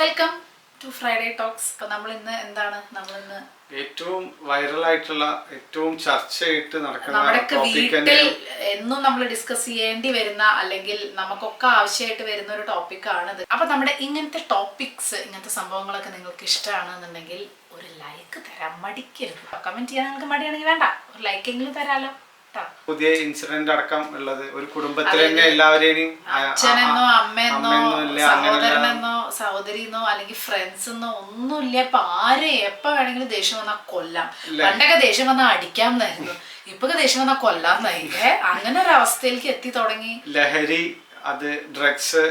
Welcome to Friday talks. അപ്പോൾ നമ്മളിന്ന് ഏറ്റവും വൈറലായിട്ടുള്ള ഏറ്റവും ചർച്ചയായിട്ട് നടക്കുന്ന നമ്മുടെയൊക്കെ വീട്ടിൽ എന്നും നമ്മൾ ഡിസ്കസ് ചെയ്യേണ്ടി വരുന്ന അല്ലെങ്കിൽ നമുക്കൊക്കെ ആവശ്യമായിട്ട് വരുന്ന ഒരു ടോപ്പിക്കാണിത്. അപ്പോൾ നമ്മുടെ ഇങ്ങനത്തെ ടോപ്പിക്സ്, ഇങ്ങനത്തെ സംഭവങ്ങളൊക്കെ നിങ്ങൾക്ക് ഇഷ്ടമാണെന്നുണ്ടെങ്കിൽ ഒരു ലൈക്ക് തരാൻ മടിക്കരുത്. കമന്റ് ചെയ്യാൻ നിങ്ങൾക്ക് മടിയാണെങ്കിൽ വേണ്ട, ഒരു ലൈക്കെങ്കിലും തരാലോ. പുതിയ ഇൻസിഡന്റ് അടക്കം ഉള്ളത് ഒരു കുടുംബത്തിൽ തന്നെ എല്ലാവരെയും അച്ഛനെന്നോ അമ്മയെന്നോ സഹോദരനെന്നോ സഹോദരിന്നോ അല്ലെങ്കിൽ ഫ്രണ്ട്സെന്നോ ഒന്നുമില്ല. ഇപ്പൊ ആരെ എപ്പോ വേണമെങ്കിലും ദേഷ്യം വന്നാൽ കൊല്ലാം. പണ്ടൊക്കെ ദേഷ്യം വന്നാൽ അടിക്കാമെന്നായിരുന്നു, ഇപ്പൊക്കെ ദേഷ്യം വന്നാൽ കൊല്ലാന്നായി. അങ്ങനെ ഒരു അവസ്ഥയിലേക്ക് എത്തി തുടങ്ങി. ലഹരി, അത് ഡ്രഗ്സ്,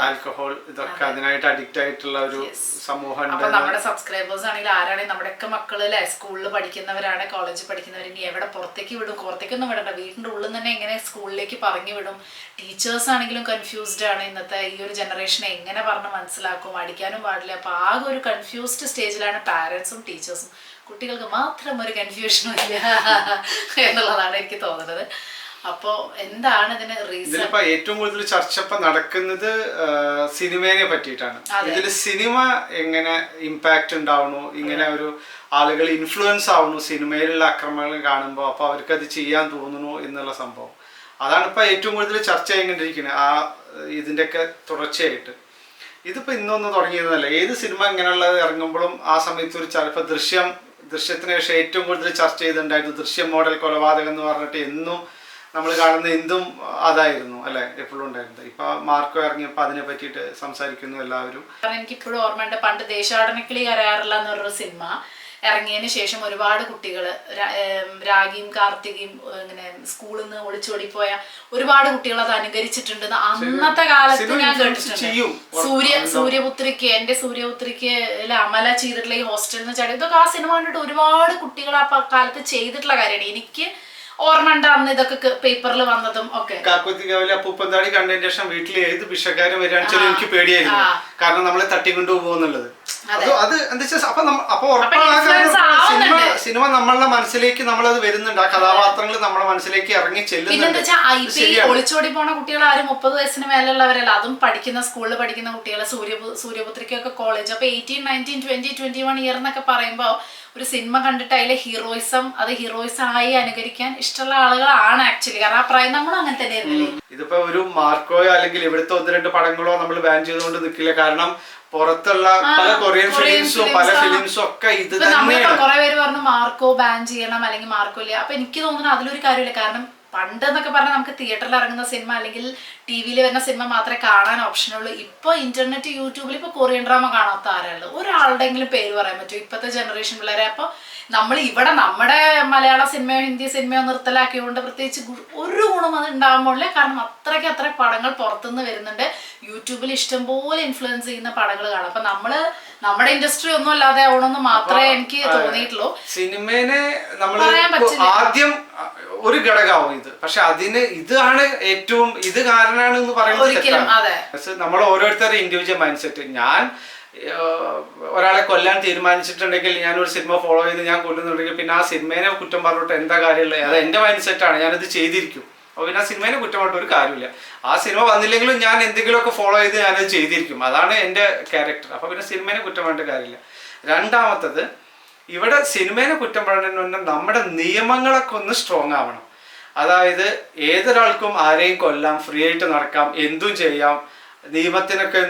ആൽക്കഹോൾ, ഇതൊക്കെ അതിനായിട്ട് അഡിക്റ്റ് ആയിട്ടുള്ള ഒരു സമൂഹം. അപ്പൊ നമ്മുടെ സബ്സ്ക്രൈബേഴ്സ് ആണെങ്കിൽ ആരാണെങ്കിൽ നമ്മുടെയൊക്കെ മക്കള് സ്കൂളിൽ പഠിക്കുന്നവരാണ്, കോളേജിൽ പഠിക്കുന്നവർ. ഇനി എവിടെ പുറത്തേക്ക് വിടും? പുറത്തേക്കൊന്നും വിടണ്ട, വീടിന്റെ ഉള്ളിൽ തന്നെ എങ്ങനെ സ്കൂളിലേക്ക് പറഞ്ഞു വിടും? ടീച്ചേഴ്സ് ആണെങ്കിലും കൺഫ്യൂസ്ഡ് ആണ്. ഇന്നത്തെ ഈ ഒരു ജനറേഷനെ എങ്ങനെ പറഞ്ഞ് മനസ്സിലാക്കും? അടിക്കാനും പാടില്ല. അപ്പൊ ആകെ ഒരു കൺഫ്യൂസ്ഡ് സ്റ്റേജിലാണ് പാരന്റ്സും ടീച്ചേഴ്സും. കുട്ടികൾക്ക് മാത്രം ഒരു കൺഫ്യൂഷനും ഇല്ല എന്നുള്ളതാണ് എനിക്ക് തോന്നുന്നത്. അപ്പോ എന്താണ് ഇതിന് റീസൺ? ഇതിലിപ്പോ ഏറ്റവും കൂടുതൽ ചർച്ച ഇപ്പൊ നടക്കുന്നത് സിനിമയെ പറ്റിയിട്ടാണ്. ഇതിൽ സിനിമ എങ്ങനെ ഇമ്പാക്ട് ഉണ്ടാവണു, ഇങ്ങനെ ഒരു ആളുകൾ ഇൻഫ്ലുവൻസ് ആവണു സിനിമയിലുള്ള അക്രമങ്ങൾ കാണുമ്പോൾ, അപ്പൊ അവർക്ക് അത് ചെയ്യാൻ തോന്നുന്നു എന്നുള്ള സംഭവം. അതാണ് ഇപ്പൊ ഏറ്റവും കൂടുതൽ ചർച്ച ചെയ്യേണ്ടിയിരിക്കുന്നത്. ഇതിന്റെയൊക്കെ തുടർച്ചയായിട്ട് ഇതിപ്പോ ഇന്നൊന്നും തുടങ്ങിയതല്ല. ഏത് സിനിമ ഇങ്ങനെയുള്ളത് ഇറങ്ങുമ്പോഴും ആ സമയത്ത് ഒരു ചിലപ്പോൾ ദൃശ്യത്തിന് ശേഷം ഏറ്റവും കൂടുതൽ ചർച്ച ചെയ്തിട്ടുണ്ടായിരുന്നു ദൃശ്യം മോഡൽ കൊലപാതകം എന്ന് പറഞ്ഞിട്ട്. എന്നും നമ്മൾ കാണുന്ന എന്തും അതായിരുന്നു അല്ലെ, എപ്പോഴും ഉണ്ടായിരുന്നത്. ഇപ്പൊ മാർക്കോ ഇറങ്ങിയപ്പോ അതിനെ പറ്റിയിട്ട് സംസാരിക്കുന്നു എല്ലാവരും. എനിക്കിപ്പോഴും ഓർമ്മയുണ്ട്, പണ്ട് ദേശാടനക്കിളി കരയാറില്ല എന്ന് പറഞ്ഞൊരു സിനിമ ഇറങ്ങിയതിന് ശേഷം ഒരുപാട് കുട്ടികൾ, രാഗിയും കാർത്തികയും ഇങ്ങനെ സ്കൂളിൽ നിന്ന് ഒളിച്ചോടിപ്പോയ ഒരുപാട് കുട്ടികൾ അത് അനുകരിച്ചിട്ടുണ്ടെന്ന് അന്നത്തെ കാലത്ത് ഞാൻ കേട്ടിട്ടുണ്ട്. സൂര്യപുത്രിക്ക്, എന്റെ സൂര്യപുത്രിക്ക് അമല ചെയ്തിട്ടുള്ള ഈ ഹോസ്റ്റലിൽ നിന്ന് ചാടി, ഇതൊക്കെ ആ സിനിമ കണ്ടിട്ട് ഒരുപാട് കുട്ടികൾ ആ കാലത്ത് ചെയ്തിട്ടുള്ള കാര്യമാണ്. എനിക്ക് ഓർമ്മയുണ്ട് അന്ന് ഇതൊക്കെ പേപ്പറിൽ വന്നതും ഒക്കെ. കാക്കുത്തിക്കാവിലെ അപ്പൂപ്പന്താടി കണ്ടതിന് ശേഷം വീട്ടിൽ ഏത് ഭിക്ഷക്കാരും വരികയാണെന്ന് എനിക്ക് പേടിയായിരുന്നു, കാരണം നമ്മളെ തട്ടിക്കൊണ്ടു പോകുന്നുള്ളത്. അത് എന്താ അപ്പൊ സിനിമ നമ്മളുടെ മനസ്സിലേക്ക് നമ്മളത് വരുന്നുണ്ട്. ആ കഥാപാത്രങ്ങൾ നമ്മുടെ മനസ്സിലേക്ക് ഇറങ്ങി ചെല്ലുന്നുണ്ട്. ഒളിച്ചോടി പോണ കുട്ടികൾ ആരും 30 വയസ്സിന് മേലുള്ളവരല്ല, അതും പഠിക്കുന്ന സ്കൂളിൽ പഠിക്കുന്ന കുട്ടികളെ. സൂര്യപുത്രിക്കൊക്കെ കോളേജ്. അപ്പൊ 18, 19, 20, 21 ഇയർ എന്നൊക്കെ പറയുമ്പോ ഒരു സിനിമ കണ്ടിട്ട് അതിലെ ഹീറോയിസം ആയി അനുകരിക്കാൻ ഇഷ്ടമുള്ള ആളുകളാണ് ആക്ച്വലി. കാരണം ആ പ്രായം നമ്മളും അങ്ങനെ തന്നെയായിരുന്നില്ലേ. ഇതിപ്പോ ഒരു മാർക്കോയോ അല്ലെങ്കിൽ ഇവിടുത്തെ 1-2 പടങ്ങളോ നമ്മൾ ബാൻ ചെയ്തുകൊണ്ട് നിൽക്കില്ല. കാരണം പുറത്തുള്ള പല കൊറിയൻ ഫിലിംസും പല ഫിലിംസും ഒക്കെ ഇത് തന്നെയാണ്. കുറെ പേര് പറഞ്ഞു മാർക്കോ ബാൻ ചെയ്യണം അല്ലെങ്കിൽ മാർക്കോ ഇല്ല. അപ്പൊ എനിക്ക് തോന്നുന്നു അതിലൊരു കാര്യമില്ല. കാരണം പണ്ട് എന്നൊക്കെ പറഞ്ഞാൽ നമുക്ക് തിയേറ്ററിൽ ഇറങ്ങുന്ന സിനിമ അല്ലെങ്കിൽ ടി വിയിൽ വരുന്ന സിനിമ മാത്രമേ കാണാൻ ഓപ്ഷനുള്ളൂ. ഇപ്പൊ ഇന്റർനെറ്റ്, യൂട്യൂബിൽ ഇപ്പൊ കൊറിയൻ ഡ്രാമ കാണാത്ത ആരാളുള്ളത്? ഒരാളുടെങ്കിലും പേര് പറയാൻ പറ്റും ഇപ്പോഴത്തെ ജനറേഷൻ പിള്ളേരെ? അപ്പൊ നമ്മൾ ഇവിടെ നമ്മുടെ മലയാള സിനിമയോ ഹിന്ദി സിനിമയോ നിർത്തലാക്കിയതുകൊണ്ട് പ്രത്യേകിച്ച് ഒരു ഗുണം അത് ഉണ്ടാകുമ്പോഴേ. കാരണം അത്ര പടങ്ങൾ പുറത്തുനിന്ന് വരുന്നുണ്ട്. യൂട്യൂബിൽ ഇഷ്ടംപോലെ ഇൻഫ്ലുവൻസ് ചെയ്യുന്ന പടങ്ങൾ കാണാം. അപ്പൊ നമ്മുടെ ഇൻഡസ്ട്രി ഒന്നും അല്ലാതെ ആവണമെന്ന് മാത്രമേ എനിക്ക് തോന്നിയിട്ടുള്ളൂ. സിനിമേനെ നമ്മൾ ആദ്യം ഒരു ഘടകമാവും ഇത്, പക്ഷെ ഇതാണ് ഏറ്റവും ഇത് കാരണമാണ് എന്ന് പറയുന്നത്. നമ്മൾ ഓരോരുത്തരുടെ ഇൻഡിവിജ്വൽ മൈൻഡ് സെറ്റ്. ഞാൻ ഒരാളെ കൊല്ലാൻ തീരുമാനിച്ചിട്ടുണ്ടെങ്കിൽ, ഞാനൊരു സിനിമ ഫോളോ ചെയ്ത് ഞാൻ കൊല്ലുന്നുണ്ടെങ്കിൽ പിന്നെ ആ സിനിമേനെ കുറ്റം പറഞ്ഞിട്ട് എന്താ കാര്യമുള്ളത്? അത് എന്റെ മൈൻഡ് സെറ്റാണ്, ഞാനത് ചെയ്തിരിക്കും. അപ്പോൾ പിന്നെ ആ സിനിമേനെ കുറ്റം പറഞ്ഞിട്ട് ഒരു കാര്യമില്ല. ആ സിനിമ വന്നില്ലെങ്കിലും ഞാൻ എന്തെങ്കിലുമൊക്കെ ഫോളോ ചെയ്ത് ഞാനത് ചെയ്തിരിക്കും. അതാണ് എൻ്റെ ക്യാരക്ടർ. അപ്പോൾ പിന്നെ സിനിമേനെ കുറ്റം പറഞ്ഞിട്ട് കാര്യമില്ല. രണ്ടാമത്തത്, ഇവിടെ സിനിമേനെ കുറ്റം പറയുന്നതിന് മുന്നേ നമ്മുടെ നിയമങ്ങളൊക്കെ ഒന്ന് സ്ട്രോങ് ആവണം. അതായത് ഏതൊരാൾക്കും ആരെയും കൊല്ലാം, ഫ്രീ ആയിട്ട് നടക്കാം, എന്തും ചെയ്യാം. നിയമത്തിനൊക്കെ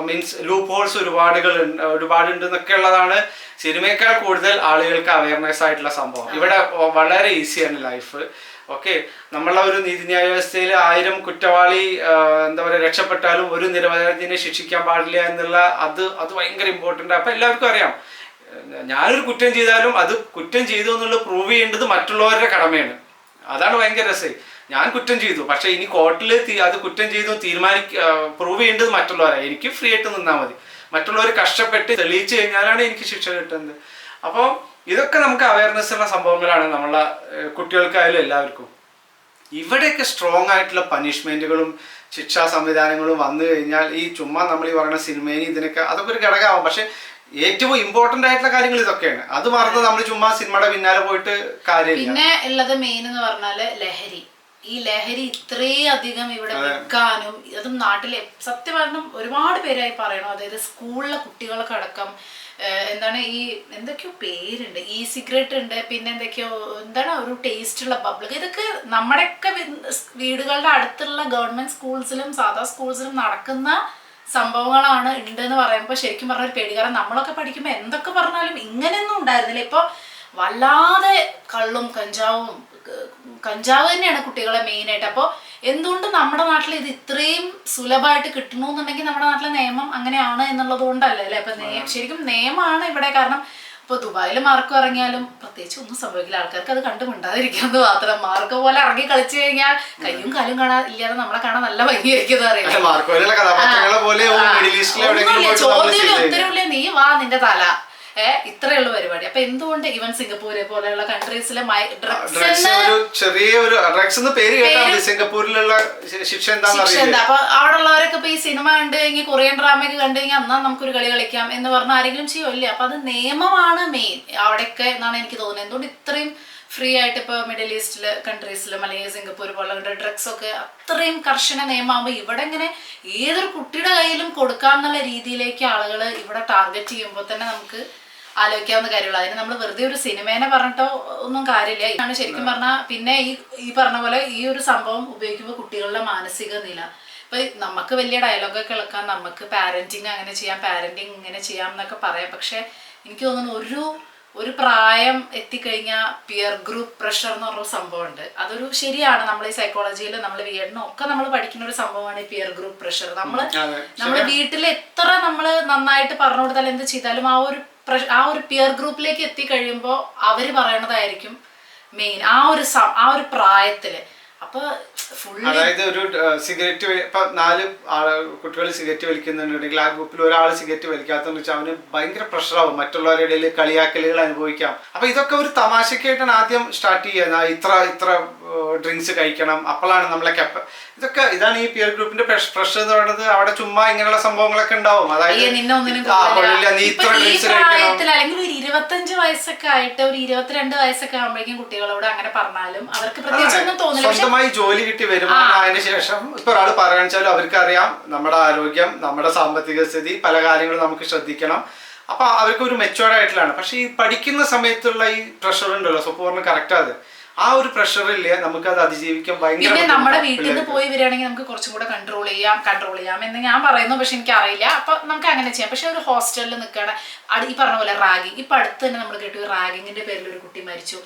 മീൻസ് ലൂപ്പ് ഹോൾസ് ഒരുപാടുണ്ട് എന്നൊക്കെ ഉള്ളതാണ് സിനിമയേക്കാൾ കൂടുതൽ ആളുകൾക്ക് അവയർനെസ് ആയിട്ടുള്ള സംഭവം. ഇവിടെ വളരെ ഈസിയാണ് ലൈഫ്. ഓക്കെ, നമ്മളെ ഒരു നീതിന്യായ വ്യവസ്ഥയിൽ 1000 കുറ്റവാളി എന്താ പറയുക രക്ഷപ്പെട്ടാലും ഒരു നിരപരാധിനെ ശിക്ഷിക്കാൻ പാടില്ല എന്നുള്ള അത് ഭയങ്കര ഇമ്പോർട്ടൻ്റ്. അപ്പം എല്ലാവർക്കും അറിയാം, ഞാനൊരു കുറ്റം ചെയ്താലും അത് കുറ്റം ചെയ്തു എന്നുള്ളത് പ്രൂവ് ചെയ്യേണ്ടത് മറ്റുള്ളവരുടെ കടമയാണ്. അതാണ് ഭയങ്കര രസം. ഞാൻ കുറ്റം ചെയ്തു, പക്ഷെ ഇനി കോർട്ടിൽ അത് കുറ്റം ചെയ്തു പ്രൂവ് ചെയ്യേണ്ടത് മറ്റുള്ളവരാണ്. എനിക്ക് ഫ്രീ ആയിട്ട് നിന്നാൽ മതി. മറ്റുള്ളവർ കഷ്ടപ്പെട്ട് തെളിയിച്ചു കഴിഞ്ഞാലാണ് എനിക്ക് ശിക്ഷ കിട്ടുന്നത്. അപ്പോൾ ഇതൊക്കെ നമുക്ക് അവയർനെസ് ഉള്ള സംഭവങ്ങളാണ് നമ്മളെ കുട്ടികൾക്കായാലും എല്ലാവർക്കും. ഇവിടെയൊക്കെ സ്ട്രോങ് ആയിട്ടുള്ള പണിഷ്മെന്റുകളും ശിക്ഷാ സംവിധാനങ്ങളും വന്നു കഴിഞ്ഞാൽ ഈ ചുമ്മാ നമ്മൾ ഈ പറയുന്ന സിനിമേനി ഇതിനൊക്കെ അതൊക്കെ ഒരു ഘടകമാവും. പക്ഷെ ഏറ്റവും ഇമ്പോർട്ടന്റ് ആയിട്ടുള്ള കാര്യങ്ങൾ ഇതൊക്കെയാണ്. അത് മറന്ന് നമ്മൾ ചുമ്മാ സിനിമയുടെ പിന്നാലെ പോയിട്ട് കാര്യമില്ല. പിന്നെ ഉള്ളത് മെയിൻ എന്ന് പറഞ്ഞാല് ലഹരി. ഈ ലഹരി ഇത്രയും അധികം ഇവിടെ വിൽക്കാനും അതും നാട്ടിലെ സത്യം പറഞ്ഞ ഒരുപാട് പേരായി പറയണു. അതായത് സ്കൂളിലെ കുട്ടികൾക്ക് അടക്കം എന്താണ് ഈ എന്തൊക്കെയോ പേരുണ്ട്, ഈ സിഗരറ്റ് ഉണ്ട്, പിന്നെ എന്തൊക്കെയോ എന്താണ് ഒരു ടേസ്റ്റുള്ള ബബിൾ, ഇതൊക്കെ നമ്മുടെയൊക്കെ വീടുകളുടെ അടുത്തുള്ള ഗവൺമെന്റ് സ്കൂൾസിലും സാധാ സ്കൂൾസിലും നടക്കുന്ന സംഭവങ്ങളാണ് ഉണ്ടെന്ന് പറയുമ്പോൾ ശരിക്കും പറഞ്ഞ ഒരു പേടി. കാരണം നമ്മളൊക്കെ പഠിക്കുമ്പോൾ എന്തൊക്കെ പറഞ്ഞാലും ഇങ്ങനെയൊന്നും ഉണ്ടായിരുന്നില്ല. ഇപ്പൊ വല്ലാതെ കള്ളും കഞ്ചാവ് തന്നെയാണ് കുട്ടികളെ മെയിനായിട്ട്. അപ്പോൾ എന്തുകൊണ്ട് നമ്മുടെ നാട്ടിൽ ഇത് ഇത്രയും സുലഭമായിട്ട് കിട്ടണമെന്നുണ്ടെങ്കിൽ നമ്മുടെ നാട്ടിലെ നിയമം അങ്ങനെയാണ് എന്നുള്ളത് കൊണ്ടല്ലേ അല്ലേ? അപ്പൊ ശരിക്കും നിയമമാണ് ഇവിടെ. കാരണം ഇപ്പൊ ദുബായിൽ മാർക്കോ ഇറങ്ങിയാലും പ്രത്യേകിച്ച് ഒന്നും സംഭവിക്കില്ല, ആൾക്കാർക്ക് അത് കണ്ടു മിണ്ടാതിരിക്കുന്നത് മാത്രം. മാർക്കോ പോലെ ഇറങ്ങി കളിച്ചു കഴിഞ്ഞാൽ കയ്യും കാലും കാണാൻ ഇല്ലാതെ നമ്മളെ കാണാൻ നല്ല ഭംഗിയായിരിക്കും അറിയില്ല. ചോദ്യം ഉത്തരവില്ല, നീ വാ നിന്റെ തല, ഇത്രയുള്ള പരിപാടി. അപ്പൊ എന്തുകൊണ്ട് ഇവൻ സിംഗപ്പൂര് പോലെയുള്ള കൺട്രീസിലെ ശിക്ഷ എന്താ? അപ്പൊ അവിടെ ഉള്ളവരൊക്കെ ഇപ്പൊ ഈ സിനിമ കണ്ടു കഴിഞ്ഞാൽ കൊറിയൻ ഡ്രാമയൊക്കെ കണ്ടു കഴിഞ്ഞാൽ എന്നാ നമുക്കൊരു കളി കളിക്കാം എന്ന് പറഞ്ഞാൽ ആരെങ്കിലും ചെയ്യുമല്ലേ? അപ്പൊ അത് നിയമമാണ് മെയിൻ അവിടെയൊക്കെ എന്നാണ് എനിക്ക് തോന്നുന്നത്. എന്തുകൊണ്ട് ഇത്രയും ഫ്രീ ആയിട്ട് ഇപ്പൊ മിഡിൽ ഈസ്റ്റില് കൺട്രീസിലും അല്ലെങ്കിൽ സിംഗപ്പൂർ പോലുള്ള ഡ്രഗ്സ് ഒക്കെ അത്രയും കർശന നിയമമാകുമ്പോൾ ഇവിടെ ഇങ്ങനെ ഏതൊരു കുട്ടിയുടെ കയ്യിലും കൊടുക്കാന്നുള്ള രീതിയിലേക്ക് ആളുകൾ ഇവിടെ ടാർഗറ്റ് ചെയ്യുമ്പോൾ തന്നെ നമുക്ക് ആലോചിക്കാവുന്ന കാര്യമുള്ളൂ. അതിന് നമ്മൾ വെറുതെ ഒരു സിനിമേനെ പറഞ്ഞിട്ടോ ഒന്നും കാര്യമില്ല. ഇതാണ് ശരിക്കും പറഞ്ഞാൽ. പിന്നെ ഈ പറഞ്ഞ പോലെ ഈ ഒരു സംഭവം ഉപയോഗിക്കുമ്പോൾ കുട്ടികളുടെ മാനസിക നില, ഇപ്പൊ നമുക്ക് വലിയ ഡയലോഗൊക്കെ കേൾക്കാം, നമുക്ക് പാരന്റിങ് അങ്ങനെ ചെയ്യാം, പാരന്റിങ് ഇങ്ങനെ ചെയ്യാം എന്നൊക്കെ പറയാം. പക്ഷെ എനിക്ക് തോന്നുന്നു ഒരു പ്രായം എത്തിക്കഴിഞ്ഞാൽ പിയർ ഗ്രൂപ്പ് പ്രഷർ എന്ന് പറഞ്ഞൊരു സംഭവമുണ്ട്. അതൊരു ശരിയാണ്, നമ്മൾ ഈ സൈക്കോളജിയിലും നമ്മൾ വീടിനും ഒക്കെ നമ്മൾ പഠിക്കുന്ന ഒരു സംഭവമാണ് ഈ പിയർ ഗ്രൂപ്പ് പ്രഷർ. നമ്മൾ വീട്ടിൽ എത്ര നമ്മൾ നന്നായിട്ട് പറഞ്ഞു കൊടുത്താലും എന്ത് ചെയ്താലും ആ ഒരു പിയർ ഗ്രൂപ്പിലേക്ക് എത്തിക്കഴിയുമ്പോൾ അവര് പറയണതായിരിക്കും മെയിൻ ആ ഒരു പ്രായത്തില്. അപ്പൊ അതായത് ഒരു സിഗരറ്റ് ഇപ്പൊ 4 കുട്ടികൾ സിഗരറ്റ് വലിക്കുന്നുണ്ടെങ്കിൽ ആ ഗ്രൂപ്പിൽ ഒരാൾ സിഗരറ്റ് വലിക്കാത്തെന്ന് വെച്ചാൽ അവന് ഭയങ്കര പ്രഷറാവും, മറ്റുള്ളവരുടെ ഇടയിൽ കളിയാക്കലുകൾ അനുഭവിക്കാം. അപ്പൊ ഇതൊക്കെ ഒരു തമാശക്കായിട്ടാണ് ആദ്യം സ്റ്റാർട്ട് ചെയ്യുന്നത്. ഇത്ര ഡ്രിങ്ക്സ് കഴിക്കണം, അപ്പോഴാണ് നമ്മളെ ഇതാണ് ഈ പിയർ ഗ്രൂപ്പിന്റെ പ്രഷർ എന്ന് പറയുന്നത്. അവിടെ ചുമ്മാ ഇങ്ങനെയുള്ള സംഭവങ്ങളൊക്കെ ഉണ്ടാവും. അതായത് അല്ലെങ്കിൽ ഒരു 25 വയസ്സൊക്കെ ആയിട്ട് ഒരു 22 വയസ്സൊക്കെ ആകുമ്പോഴേക്കും കുട്ടികളോട് അങ്ങനെ പറഞ്ഞാലും അവർക്ക് പ്രത്യേകിച്ചൊന്നും തോന്നില്ല. സ്വന്തമായി ജോലി കിട്ടി വരുമാനത്തിന് ശേഷം ഇപ്പൊ ഒരാൾ പറയാന്ന് വെച്ചാൽ അവർക്ക് അറിയാം നമ്മുടെ ആരോഗ്യം, നമ്മുടെ സാമ്പത്തിക സ്ഥിതി, പല കാര്യങ്ങളും നമുക്ക് ശ്രദ്ധിക്കണം. അപ്പൊ അവർക്ക് ഒരു മെച്ചുവേർഡ് ആയിട്ടുള്ളതാണ്. പക്ഷെ ഈ പഠിക്കുന്ന സമയത്തുള്ള ഈ പ്രഷർ ഉണ്ടല്ലോ, സൊപ്പൂറിന് കറക്റ്റ് അത് ആ ഒരു പ്രഷറില്ലേ നമുക്ക് അത് അതിജീവിക്കാൻ ഭയങ്കര. പിന്നെ നമ്മുടെ വീട്ടിൽ നിന്ന് പോയി വരികയാണെങ്കിൽ നമുക്ക് കുറച്ചും കൂടെ കൺട്രോൾ ചെയ്യാം എന്ന് ഞാൻ പറയുന്നു. പക്ഷെ എനിക്ക് അറിയില്ല, അപ്പൊ നമുക്ക് അങ്ങനെ ചെയ്യാം. പക്ഷെ ഒരു ഹോസ്റ്റലിൽ നിൽക്കുകയാണ്, ഈ പറഞ്ഞ പോലെ റാഗിങ്. ഇപ്പൊ അടുത്ത് തന്നെ നമ്മൾ കേട്ടു റാഗിങ്ങിന്റെ പേരിൽ ഒരു കുട്ടി മരിച്ചു.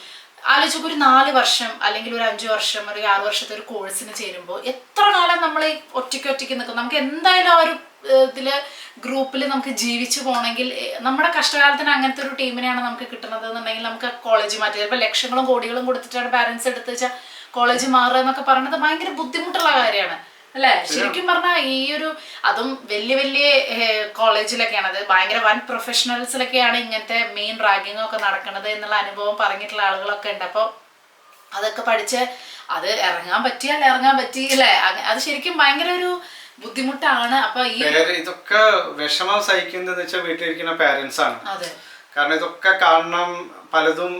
ആലോചിച്ചൊക്കെ ഒരു 4 വർഷം അല്ലെങ്കിൽ ഒരു 5 വർഷം ഒരു 6 വർഷത്തെ ഒരു കോഴ്സിന് ചേരുമ്പോൾ എത്ര കാലം നമ്മൾ ഒറ്റയ്ക്ക് നിൽക്കും. നമുക്ക് എന്തായാലും ആ ഒരു ഇതില് ഗ്രൂപ്പിൽ നമുക്ക് ജീവിച്ചു പോകണമെങ്കിൽ നമ്മുടെ കഷ്ടകാലത്തിന് അങ്ങനത്തെ ഒരു ടീമിനെയാണ് നമുക്ക് കിട്ടുന്നത് എന്നുണ്ടെങ്കിൽ നമുക്ക് കോളേജ് മാറ്റി ചിലപ്പോൾ ലക്ഷങ്ങളും കോടികളും കൊടുത്തിട്ടാണ് പാരന്റ്സ് എടുത്ത് വെച്ചാൽ കോളേജ് മാറുക എന്നൊക്കെ പറയുന്നത് ഭയങ്കര ബുദ്ധിമുട്ടുള്ള കാര്യമാണ് അല്ലേ? ശരിക്കും പറഞ്ഞാൽ ഈ ഒരു അതും വലിയ കോളേജിലൊക്കെയാണ്, അത് ഭയങ്കര വൻ പ്രൊഫഷണൽസിലൊക്കെയാണ് ഇങ്ങനത്തെ മെയിൻ റാഗിങ് ഒക്കെ നടക്കുന്നത് എന്നുള്ള അനുഭവം പറഞ്ഞിട്ടുള്ള ആളുകളൊക്കെ ഉണ്ട്. അപ്പോൾ അതൊക്കെ പഠിച്ച് അത് ഇറങ്ങാൻ പറ്റിയില്ലേ? അത് ശരിക്കും ഭയങ്കര ഒരു ബുദ്ധിമുട്ടാണ്. അപ്പൊ ഇതൊക്കെ വിഷമം സഹിക്കുന്നത് വെച്ചാൽ വീട്ടിലിരിക്കുന്ന പാരന്റ്സ് ആണ്. കാരണം ഇതൊക്കെ കാണണം പലതും.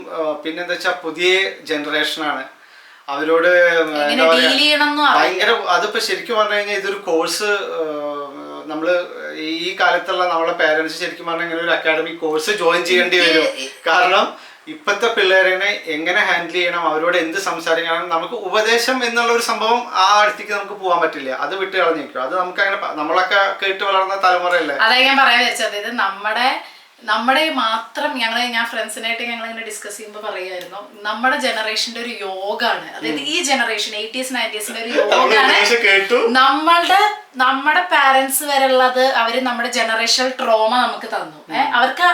പിന്നെന്താ വെച്ചാൽ പുതിയ ജനറേഷനാണ്, അവരോട് ഭയങ്കര അതിപ്പോ ശരിക്കും പറഞ്ഞു കഴിഞ്ഞാൽ ഇതൊരു കോഴ്സ് നമ്മള് ഈ കാലത്തുള്ള നമ്മളെ പാരന്റ്സ് ശരിക്കും പറഞ്ഞാൽ ഇങ്ങനെ ഒരു അക്കാഡമിക് കോഴ്സ് ജോയിൻ ചെയ്യേണ്ടി വരും. കാരണം ഇപ്പോഴത്തെ പിള്ളേരെ എങ്ങനെ ഹാൻഡിൽ ചെയ്യണം, അവരോട് എന്ത് സംസാരിക്കണം, നമുക്ക് ഉപദേശം എന്നുള്ള ഒരു സംഭവം ആ അടുത്തേക്ക് നമുക്ക് പോകാൻ പറ്റില്ല. അത് വിട്ട് കളഞ്ഞേക്കും. അത് നമുക്ക് അങ്ങനെ നമ്മളൊക്കെ കേട്ട് വളർന്ന തലമുറയല്ലേ. അതാ ഞാൻ പറയാൻ വെച്ചത്, ഇത് നമ്മുടെ മാത്രം ഞാൻ ഫ്രണ്ട്സിനായിട്ട് ഞങ്ങൾ ഇങ്ങനെ ഡിസ്കസ് ചെയ്യുമ്പോൾ പറയുമായിരുന്നു, നമ്മുടെ ജനറേഷന്റെ ഒരു യോഗാണ്. അതായത് ഈ ജനറേഷൻ 80s 90s ഒരു യോഗാണ്. നമ്മുടെ പാരന്റ്സ് വരെ ഉള്ളത് അവര് നമ്മുടെ ജനറേഷണൽ ട്രോമ നമുക്ക് തന്നു.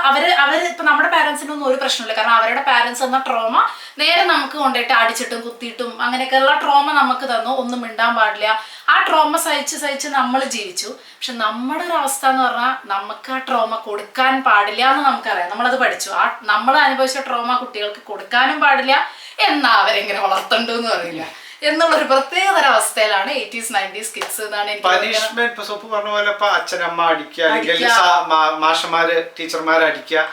അവര് ഇപ്പൊ നമ്മുടെ പാരന്റ്സിനൊന്നും ഒരു പ്രശ്നമില്ല. കാരണം അവരുടെ പാരന്റ്സ് എന്ന ട്രോമ നേരെ നമുക്ക് കൊണ്ടുപോയിട്ട് അടിച്ചിട്ടും കുത്തിയിട്ടും അങ്ങനെയൊക്കെയുള്ള ട്രോമ നമുക്ക് തന്നു. ഒന്നും മിണ്ടാൻ പാടില്ല. ആ ട്രോമ സഹിച്ച് നമ്മൾ ജീവിച്ചു. പക്ഷെ നമ്മുടെ ഒരു അവസ്ഥ എന്ന് പറഞ്ഞാൽ നമുക്ക് ആ ട്രോമ കൊടുക്കാൻ പാടില്ല എന്ന് നമുക്കറിയാം. നമ്മളത് പഠിച്ചു. നമ്മൾ അനുഭവിച്ച ട്രോമ കുട്ടികൾക്ക് കൊടുക്കാനും പാടില്ല, എന്നാ അവരെങ്ങനെ വളർത്തണ്ടെന്ന് അറിയില്ല എന്നുള്ളൊരു പ്രത്യേകതര അവസ്ഥയിലാണ് 80s 90s കിഡ്സ് എന്നാണ് എനിക്ക്. പനിഷ്മെന്റ് സൊപ്പ് പറഞ്ഞ പോലെ ഇപ്പൊ അച്ഛനമ്മ അടിക്കുക, അല്ലെങ്കിൽ മാഷന്മാര് ടീച്ചർമാരെ അടിക്കുക,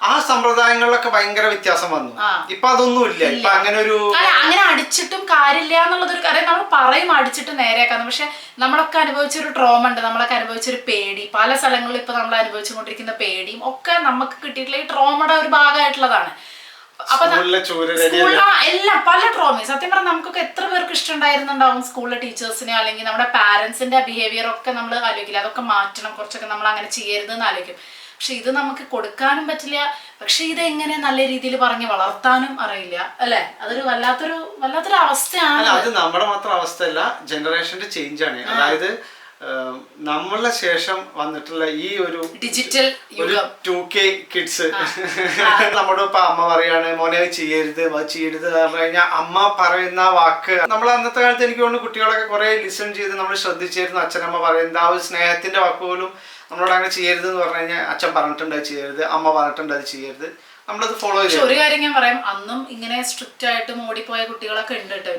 ആ സമ്പ്രദായങ്ങളിലൊക്കെ ഭയങ്കര വ്യത്യാസം വന്നു. ഇപ്പൊ അതൊന്നും ഇല്ല. ഇപ്പൊ അങ്ങനെ അടിച്ചിട്ടും കാര്യമില്ല എന്നുള്ളതൊരു കാര്യം നമ്മൾ പറയും, അടിച്ചിട്ട് നേരെയാക്കാന്ന്. പക്ഷെ നമ്മളൊക്കെ അനുഭവിച്ചൊരു ട്രോമ ഉണ്ട്, നമ്മളൊക്കെ അനുഭവിച്ചൊരു പേടി, പല സ്ഥലങ്ങളിലും ഇപ്പൊ നമ്മൾ അനുഭവിച്ചുകൊണ്ടിരിക്കുന്ന പേടിയും ഒക്കെ നമുക്ക് കിട്ടിയിട്ടുള്ള ഈ ട്രോമയുടെ ഒരു ഭാഗമായിട്ടുള്ളതാണ്. അപ്പൊ എല്ലാം പല ട്രോമയും സത്യം പറഞ്ഞാൽ നമുക്കൊക്കെ എത്ര പേർക്ക് ഇഷ്ടമുണ്ടായിരുന്നുണ്ടാവും സ്കൂളിലെ ടീച്ചേഴ്സിനെ അല്ലെങ്കിൽ നമ്മുടെ പാരന്റ്സിന്റെ ബിഹേവിയർ ഒക്കെ നമ്മൾ ആലോചിക്കില്ല, അതൊക്കെ മാറ്റണം, കുറച്ചൊക്കെ നമ്മൾ അങ്ങനെ ചെയ്യരുതെന്ന് ആലോചിക്കും. പക്ഷെ ഇത് നമുക്ക് കൊടുക്കാനും പറ്റില്ല. പക്ഷെ ഇത് എങ്ങനെ നല്ല രീതിയിൽ പറഞ്ഞ് വളർത്താനും അറിയില്ല അല്ലെ. അതൊരു വല്ലാത്തൊരു അവസ്ഥയാണ്. അത് നമ്മുടെ മാത്രം അവസ്ഥയല്ല, ജനറേഷന്റെ ചേഞ്ച് ആണ്. അതായത് നമ്മളെ ശേഷം വന്നിട്ടുള്ള ഈ ഒരു ഡിജിറ്റൽ 2K കിഡ്സ് നമ്മുടെ ഇപ്പൊ അമ്മ പറയാണ് മോനെ അത് ചെയ്യരുത് പറഞ്ഞു കഴിഞ്ഞാൽ അമ്മ പറയുന്ന വാക്ക് നമ്മൾ അന്നത്തെ കാലത്ത് എനിക്ക് തോന്നുന്നു കുട്ടികളൊക്കെ കുറെ ലിസൺ ചെയ്ത് നമ്മൾ ശ്രദ്ധിച്ചിരുന്നു. അച്ഛനമ്മ പറയുന്നത് ആ ഒരു സ്നേഹത്തിന്റെ വാക്ക് പോലും നമ്മളോട് അങ്ങനെ ചെയ്യരുത് എന്ന് പറഞ്ഞു കഴിഞ്ഞാൽ അച്ഛൻ പറഞ്ഞിട്ടുണ്ട് അത് ചെയ്യരുത്, അമ്മ പറഞ്ഞിട്ടുണ്ട് അത് ചെയ്യരുത്, നമ്മളത് ഫോളോ ചെയ്യും. ഒരു കാര്യം ഞാൻ പറയാം, അന്നും ഇങ്ങനെ സ്ട്രിക്റ്റ് ആയിട്ട് ഓടിപ്പോയ കുട്ടികളൊക്കെ ഉണ്ട് കേട്ടോ.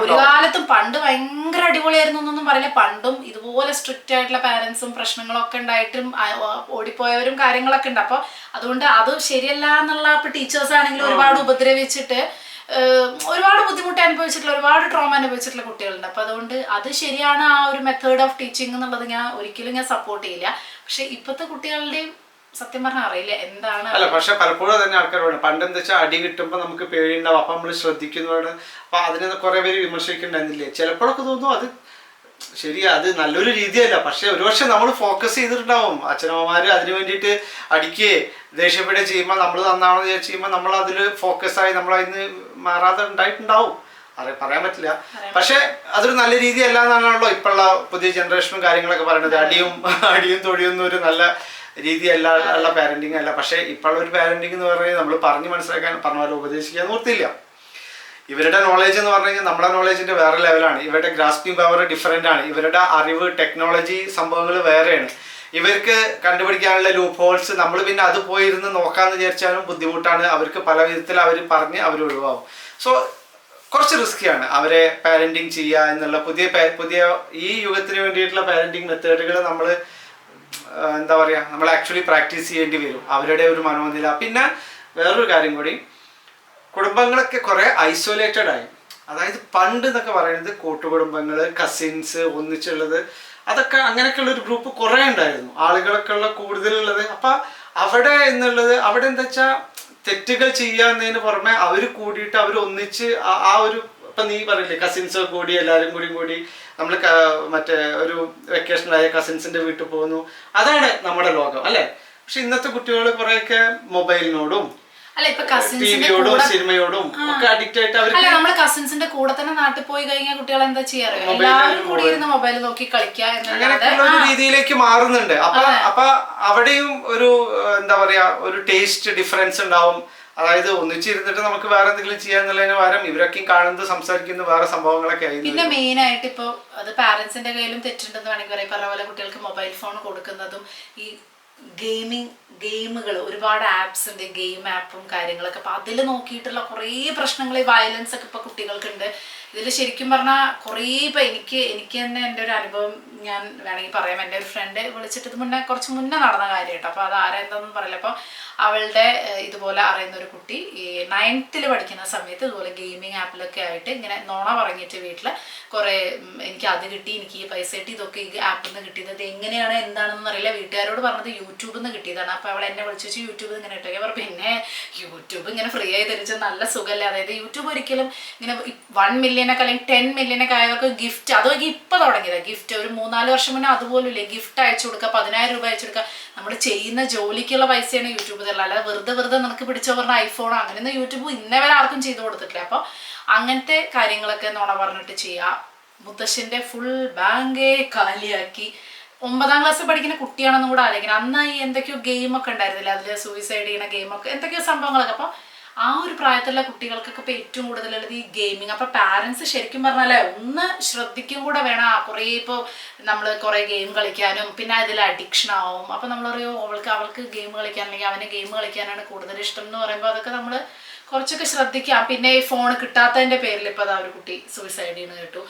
ഒരു കാലത്തും പണ്ട് ഭയങ്കര അടിപൊളിയായിരുന്നു എന്നൊന്നും പറയില്ല. പണ്ടും ഇതുപോലെ സ്ട്രിക്റ്റ് ആയിട്ടുള്ള പാരന്റ്സും പ്രശ്നങ്ങളൊക്കെ ഉണ്ടായിട്ടും ഓടിപ്പോയവരും കാര്യങ്ങളൊക്കെ ഉണ്ട്. അപ്പൊ അതുകൊണ്ട് അത് ശരിയല്ല എന്നുള്ള ഇപ്പൊ ടീച്ചേഴ്സ് ആണെങ്കിലും ഒരുപാട് ഉപദ്രവിച്ചിട്ട് ഒരുപാട് ബുദ്ധിമുട്ട് അനുഭവിച്ചിട്ടുള്ള ഒരുപാട് ട്രോമ അനുഭവിച്ചിട്ടുള്ള കുട്ടികളുണ്ട്. അപ്പൊ അതുകൊണ്ട് അത് ശരിയാണ് ആ ഒരു മെത്തേഡ് ഓഫ് ടീച്ചിങ് എന്നുള്ളത് ഒരിക്കലും ഞാൻ സപ്പോർട്ട് ചെയ്യില്ല. പക്ഷെ ഇപ്പോഴത്തെ കുട്ടികളുടെയും സത്യം പറഞ്ഞാൽ അറിയില്ല എന്താണ്. അല്ല പക്ഷെ പലപ്പോഴും തന്നെ ആൾക്കാർ പറയണം പണ്ട് എന്താ വെച്ചാൽ അടി കിട്ടുമ്പോൾ നമുക്ക് പേടിയുണ്ടാവും, അപ്പൊ നമ്മൾ ശ്രദ്ധിക്കുന്നതാണ്. അപ്പൊ അതിനെ കുറെ പേര് വിമർശിക്കുന്നുണ്ടായിരുന്നില്ലേ. ചിലപ്പോഴൊക്കെ തോന്നുന്നു അത് ശരിയാ, അത് നല്ലൊരു രീതിയല്ല. പക്ഷെ ഒരുപക്ഷെ നമ്മൾ ഫോക്കസ് ചെയ്തിട്ടുണ്ടാവും. അച്ഛനമ്മമാര് അതിന് വേണ്ടിയിട്ട് അടിക്കുകയെ ദേഷ്യപ്പെടുകയും ചെയ്യുമ്പോൾ നമ്മൾ നന്നാണെന്ന് വിചാരിച്ച് ചെയ്യുമ്പോൾ നമ്മൾ അതിൽ ഫോക്കസായി നമ്മൾ അതിന് മാറാതെ ഉണ്ടായിട്ടുണ്ടാവും. പറയാൻ പറ്റില്ല. പക്ഷെ അതൊരു നല്ല രീതിയല്ല എന്നാണല്ലോ ഇപ്പോഴുള്ള പുതിയ ജനറേഷനും കാര്യങ്ങളൊക്കെ പറയുന്നത്. അടിയും തൊടിയൊന്നും ഒരു നല്ല രീതിയല്ല ഉള്ള പാരന്റിങ് അല്ല. പക്ഷെ ഇപ്പോഴുള്ള ഒരു പാരന്റിങ് എന്ന് പറഞ്ഞാൽ നമ്മൾ പറഞ്ഞ് മനസ്സിലാക്കാൻ പറഞ്ഞ പോലെ ഉപദേശിക്കാൻ നിർത്തിയില്ല. ഇവരുടെ നോളേജ് എന്ന് പറഞ്ഞു കഴിഞ്ഞാൽ നമ്മുടെ നോളേജിന്റെ വേറെ ലെവലാണ്. ഇവരുടെ ഗ്രാസ്പിംഗ് പവർ ഡിഫറെന്റ് ആണ്. ഇവരുടെ അറിവ് ടെക്നോളജി സംഭവങ്ങൾ വേറെയാണ്. ഇവർക്ക് കണ്ടുപിടിക്കാനുള്ള ലൂപ്പ് ഹോൾസ് നമ്മൾ പിന്നെ അത് പോയിരുന്ന് നോക്കാന്ന് വിചാരിച്ചാലും ബുദ്ധിമുട്ടാണ്. അവർക്ക് പല വിധത്തിൽ അവർ പറഞ്ഞ് അവർ ഒഴിവാകും. സോ കുറച്ച് റിസ്ക്കിയാണ് അവരെ പാരന്റിങ് ചെയ്യുക എന്നുള്ള പുതിയ ഈ യുഗത്തിന് വേണ്ടിയിട്ടുള്ള പാരന്റിങ് മെത്തേഡുകൾ നമ്മൾ എന്താ പറയുക നമ്മൾ ആക്ച്വലി പ്രാക്ടീസ് ചെയ്യേണ്ടി വരും. അവരുടെ ഒരു മനോനില. പിന്നെ വേറൊരു കാര്യം കൂടി, കുടുംബങ്ങളൊക്കെ കുറെ ഐസൊലേറ്റഡ് ആയി. അതായത് പണ്ട് എന്നൊക്കെ പറയുന്നത് കൂട്ടുകുടുംബങ്ങൾ, കസിൻസ് ഒന്നിച്ചുള്ളത്, അതൊക്കെ അങ്ങനെയൊക്കെയുള്ള ഒരു ഗ്രൂപ്പ് കുറെ ഉണ്ടായിരുന്നു, ആളുകളൊക്കെ ഉള്ള കൂടുതലുള്ളത്. അപ്പൊ അവിടെ എന്നുള്ളത് അവിടെ എന്താ വെച്ചാൽ തെറ്റുകൾ ചെയ്യാന്നതിന് പുറമെ അവർ കൂടിയിട്ട് അവർ ഒന്നിച്ച് ആ ഒരു ഇപ്പൊ നീ പറയില്ലേ കസിൻസ് കൂടി എല്ലാവരും കൂടി നമ്മൾ മറ്റേ ഒരു വെക്കേഷനായ കസിൻസിന്റെ വീട്ടിൽ പോകുന്നു, അതാണ് നമ്മുടെ ലോകം അല്ലെ. പക്ഷെ ഇന്നത്തെ കുട്ടികൾ കുറെയൊക്കെ മൊബൈലിനോടും ടിവിയോടും സിനിമയോടും ഒക്കെ അഡിക്റ്റ് ആയിട്ട് അവർ നമ്മള് കസിൻസിന്റെ കൂടെ തന്നെ നാട്ടിൽ പോയി കഴിഞ്ഞാൽ കുട്ടികൾ എന്താ ചെയ്യാറ്, എല്ലാവരും കൂടി ഇരുന്ന് മൊബൈൽ നോക്കി കളിക്കുക അങ്ങനെയൊക്കെയുള്ള ഒരു രീതിയിലേക്ക് മാറുന്നുണ്ട്. അപ്പൊ അവിടെയും ഒരു എന്താ പറയാ ഒരു ടേസ്റ്റ് ഡിഫറൻസ് ഉണ്ടാവും. അതായത് ഒന്നിച്ചിരുന്നിട്ട് നമുക്ക് വേറെ എന്തെങ്കിലും ചെയ്യാന്നുള്ളതിന് പകരം ഇവരൊക്കെയും കാണുന്നത് സംസാരിക്കുന്ന വേറെ സംഭവങ്ങളൊക്കെ ആയി. പിന്നെ മെയിൻ ആയിട്ട് ഇപ്പൊ അത് പാരന്റ്സിന്റെ കയ്യിലും തെറ്റുണ്ടെന്ന് വേണമെങ്കിൽ പറയാം. പറഞ്ഞ പോലെ കുട്ടികൾക്ക് മൊബൈൽ ഫോൺ കൊടുക്കുന്നതും ഈ ഗെയിമുകൾ ഒരുപാട് ആപ്സ് ഉണ്ട്, ഗെയിം ആപ്പും കാര്യങ്ങളൊക്കെ. അപ്പൊ അതിൽ നോക്കിയിട്ടുള്ള കുറേ പ്രശ്നങ്ങൾ, വയലൻസ് ഒക്കെ ഇപ്പൊ കുട്ടികൾക്കുണ്ട്. ഇതിൽ ശരിക്കും പറഞ്ഞാൽ കുറേ ഇപ്പൊ എനിക്ക് തന്നെ എൻ്റെ ഒരു അനുഭവം ഞാൻ വേണമെങ്കിൽ പറയാം. എൻ്റെ ഒരു ഫ്രണ്ട് വിളിച്ചിട്ട് ഇത് കുറച്ച് മുന്നേ നടന്ന കാര്യം കേട്ടോ. അപ്പൊ അത് ആരാ എന്താണെന്ന് പറയില്ല. അപ്പൊ അവളുടെ ഇതുപോലെ അറിയുന്ന ഒരു കുട്ടി ഈ 9th പഠിക്കുന്ന സമയത്ത് ഇതുപോലെ ഗെയിമിങ് ആപ്പിലൊക്കെ ആയിട്ട് ഇങ്ങനെ നോണ പറഞ്ഞിട്ട് വീട്ടിൽ കുറെ എനിക്ക് അത് കിട്ടി, എനിക്ക് ഈ പൈസ കിട്ടി, ഇതൊക്കെ ഈ ആപ്പിൽ നിന്ന് കിട്ടിയത്, ഇത് എങ്ങനെയാണ് എന്താണെന്ന് അറിയില്ല. വീട്ടുകാരോട് പറഞ്ഞത് യൂട്യൂബിൽ നിന്ന് കിട്ടിയതാണ്. അപ്പോൾ അവൾ എന്നെ വിളിച്ചു വെച്ച് യൂട്യൂബിൽ ഇങ്ങനെ ഇട്ടൊക്കെ പറഞ്ഞു. പിന്നെ യൂട്യൂബ് ഇങ്ങനെ ഫ്രീ ആയി തരിച്ചത് നല്ല സുഖമല്ലേ. അതായത് യൂട്യൂബ് ഒരിക്കലും ഇങ്ങനെ 1 മില്യനൊക്കെ അല്ലെങ്കിൽ 10 മില്യനൊക്കെ ആയവർക്ക് ഗിഫ്റ്റ്, അതൊക്കെ ഇപ്പം തുടങ്ങിയതാണ് ഗിഫ്റ്റ്. ഒരു 3-4 വർഷം മുന്നേ അതുപോലും ഇല്ലേ, ഗിഫ്റ്റ് അയച്ചു കൊടുക്കുക, 10,000 രൂപ അയച്ചു കൊടുക്കുക. നമ്മൾ ചെയ്യുന്ന ജോലിക്കുള്ള പൈസയാണ് യൂട്യൂബ് തരില്ല. അല്ലാതെ വെറുതെ നിനക്ക് പിടിച്ചോ പറഞ്ഞ ഐഫോണോ അങ്ങനെയൊന്നും യൂട്യൂബ് ഇന്നേ വരെ ആർക്കും ചെയ്തു കൊടുത്തിട്ടില്ല. അപ്പോൾ അങ്ങനത്തെ കാര്യങ്ങളൊക്കെ നോണ പറഞ്ഞിട്ട് ചെയ്യുക. മുത്തശ്ശൻ്റെ ഫുൾ ബാങ്കേ കാലിയാക്കി 9ാം ക്ലാസ്സിൽ പഠിക്കുന്ന കുട്ടിയാണെന്നും കൂടെ ആലോചിക്കണം. അന്ന് ഈ എന്തൊക്കെയോ ഗെയിമൊക്കെ ഉണ്ടായിരുന്നില്ല, അതിൽ സൂയിസൈഡ് ചെയ്യുന്ന ഗെയിമൊക്കെ എന്തൊക്കെയോ സംഭവങ്ങളൊക്കെ. അപ്പോൾ ആ ഒരു പ്രായത്തിലുള്ള കുട്ടികൾക്കൊക്കെ ഇപ്പോൾ ഏറ്റവും കൂടുതലുള്ളത് ഈ ഗെയിമിങ്. അപ്പോൾ പാരൻസ് ശരിക്കും പറഞ്ഞാലേ ഒന്ന് ശ്രദ്ധിക്കും കൂടെ വേണം. കുറേ ഇപ്പോൾ നമ്മൾ കുറേ ഗെയിം കളിക്കാനും പിന്നെ അതിൽ അഡിക്ഷൻ ആവും. അപ്പോൾ നമ്മൾ പറയും അവൾക്ക് ഗെയിം കളിക്കാൻ അല്ലെങ്കിൽ അവന് ഗെയിം കളിക്കാനാണ് കൂടുതൽ ഇഷ്ടം എന്ന് പറയുമ്പോൾ അതൊക്കെ നമ്മൾ കുറച്ചൊക്കെ ശ്രദ്ധിക്കാം. പിന്നെ ഈ ഫോൺ കിട്ടാത്തതിന്റെ പേരിൽ ഇപ്പൊ ഒരു കുട്ടി സൂയിസൈഡ് ചെയ്യുന്ന കേട്ടു.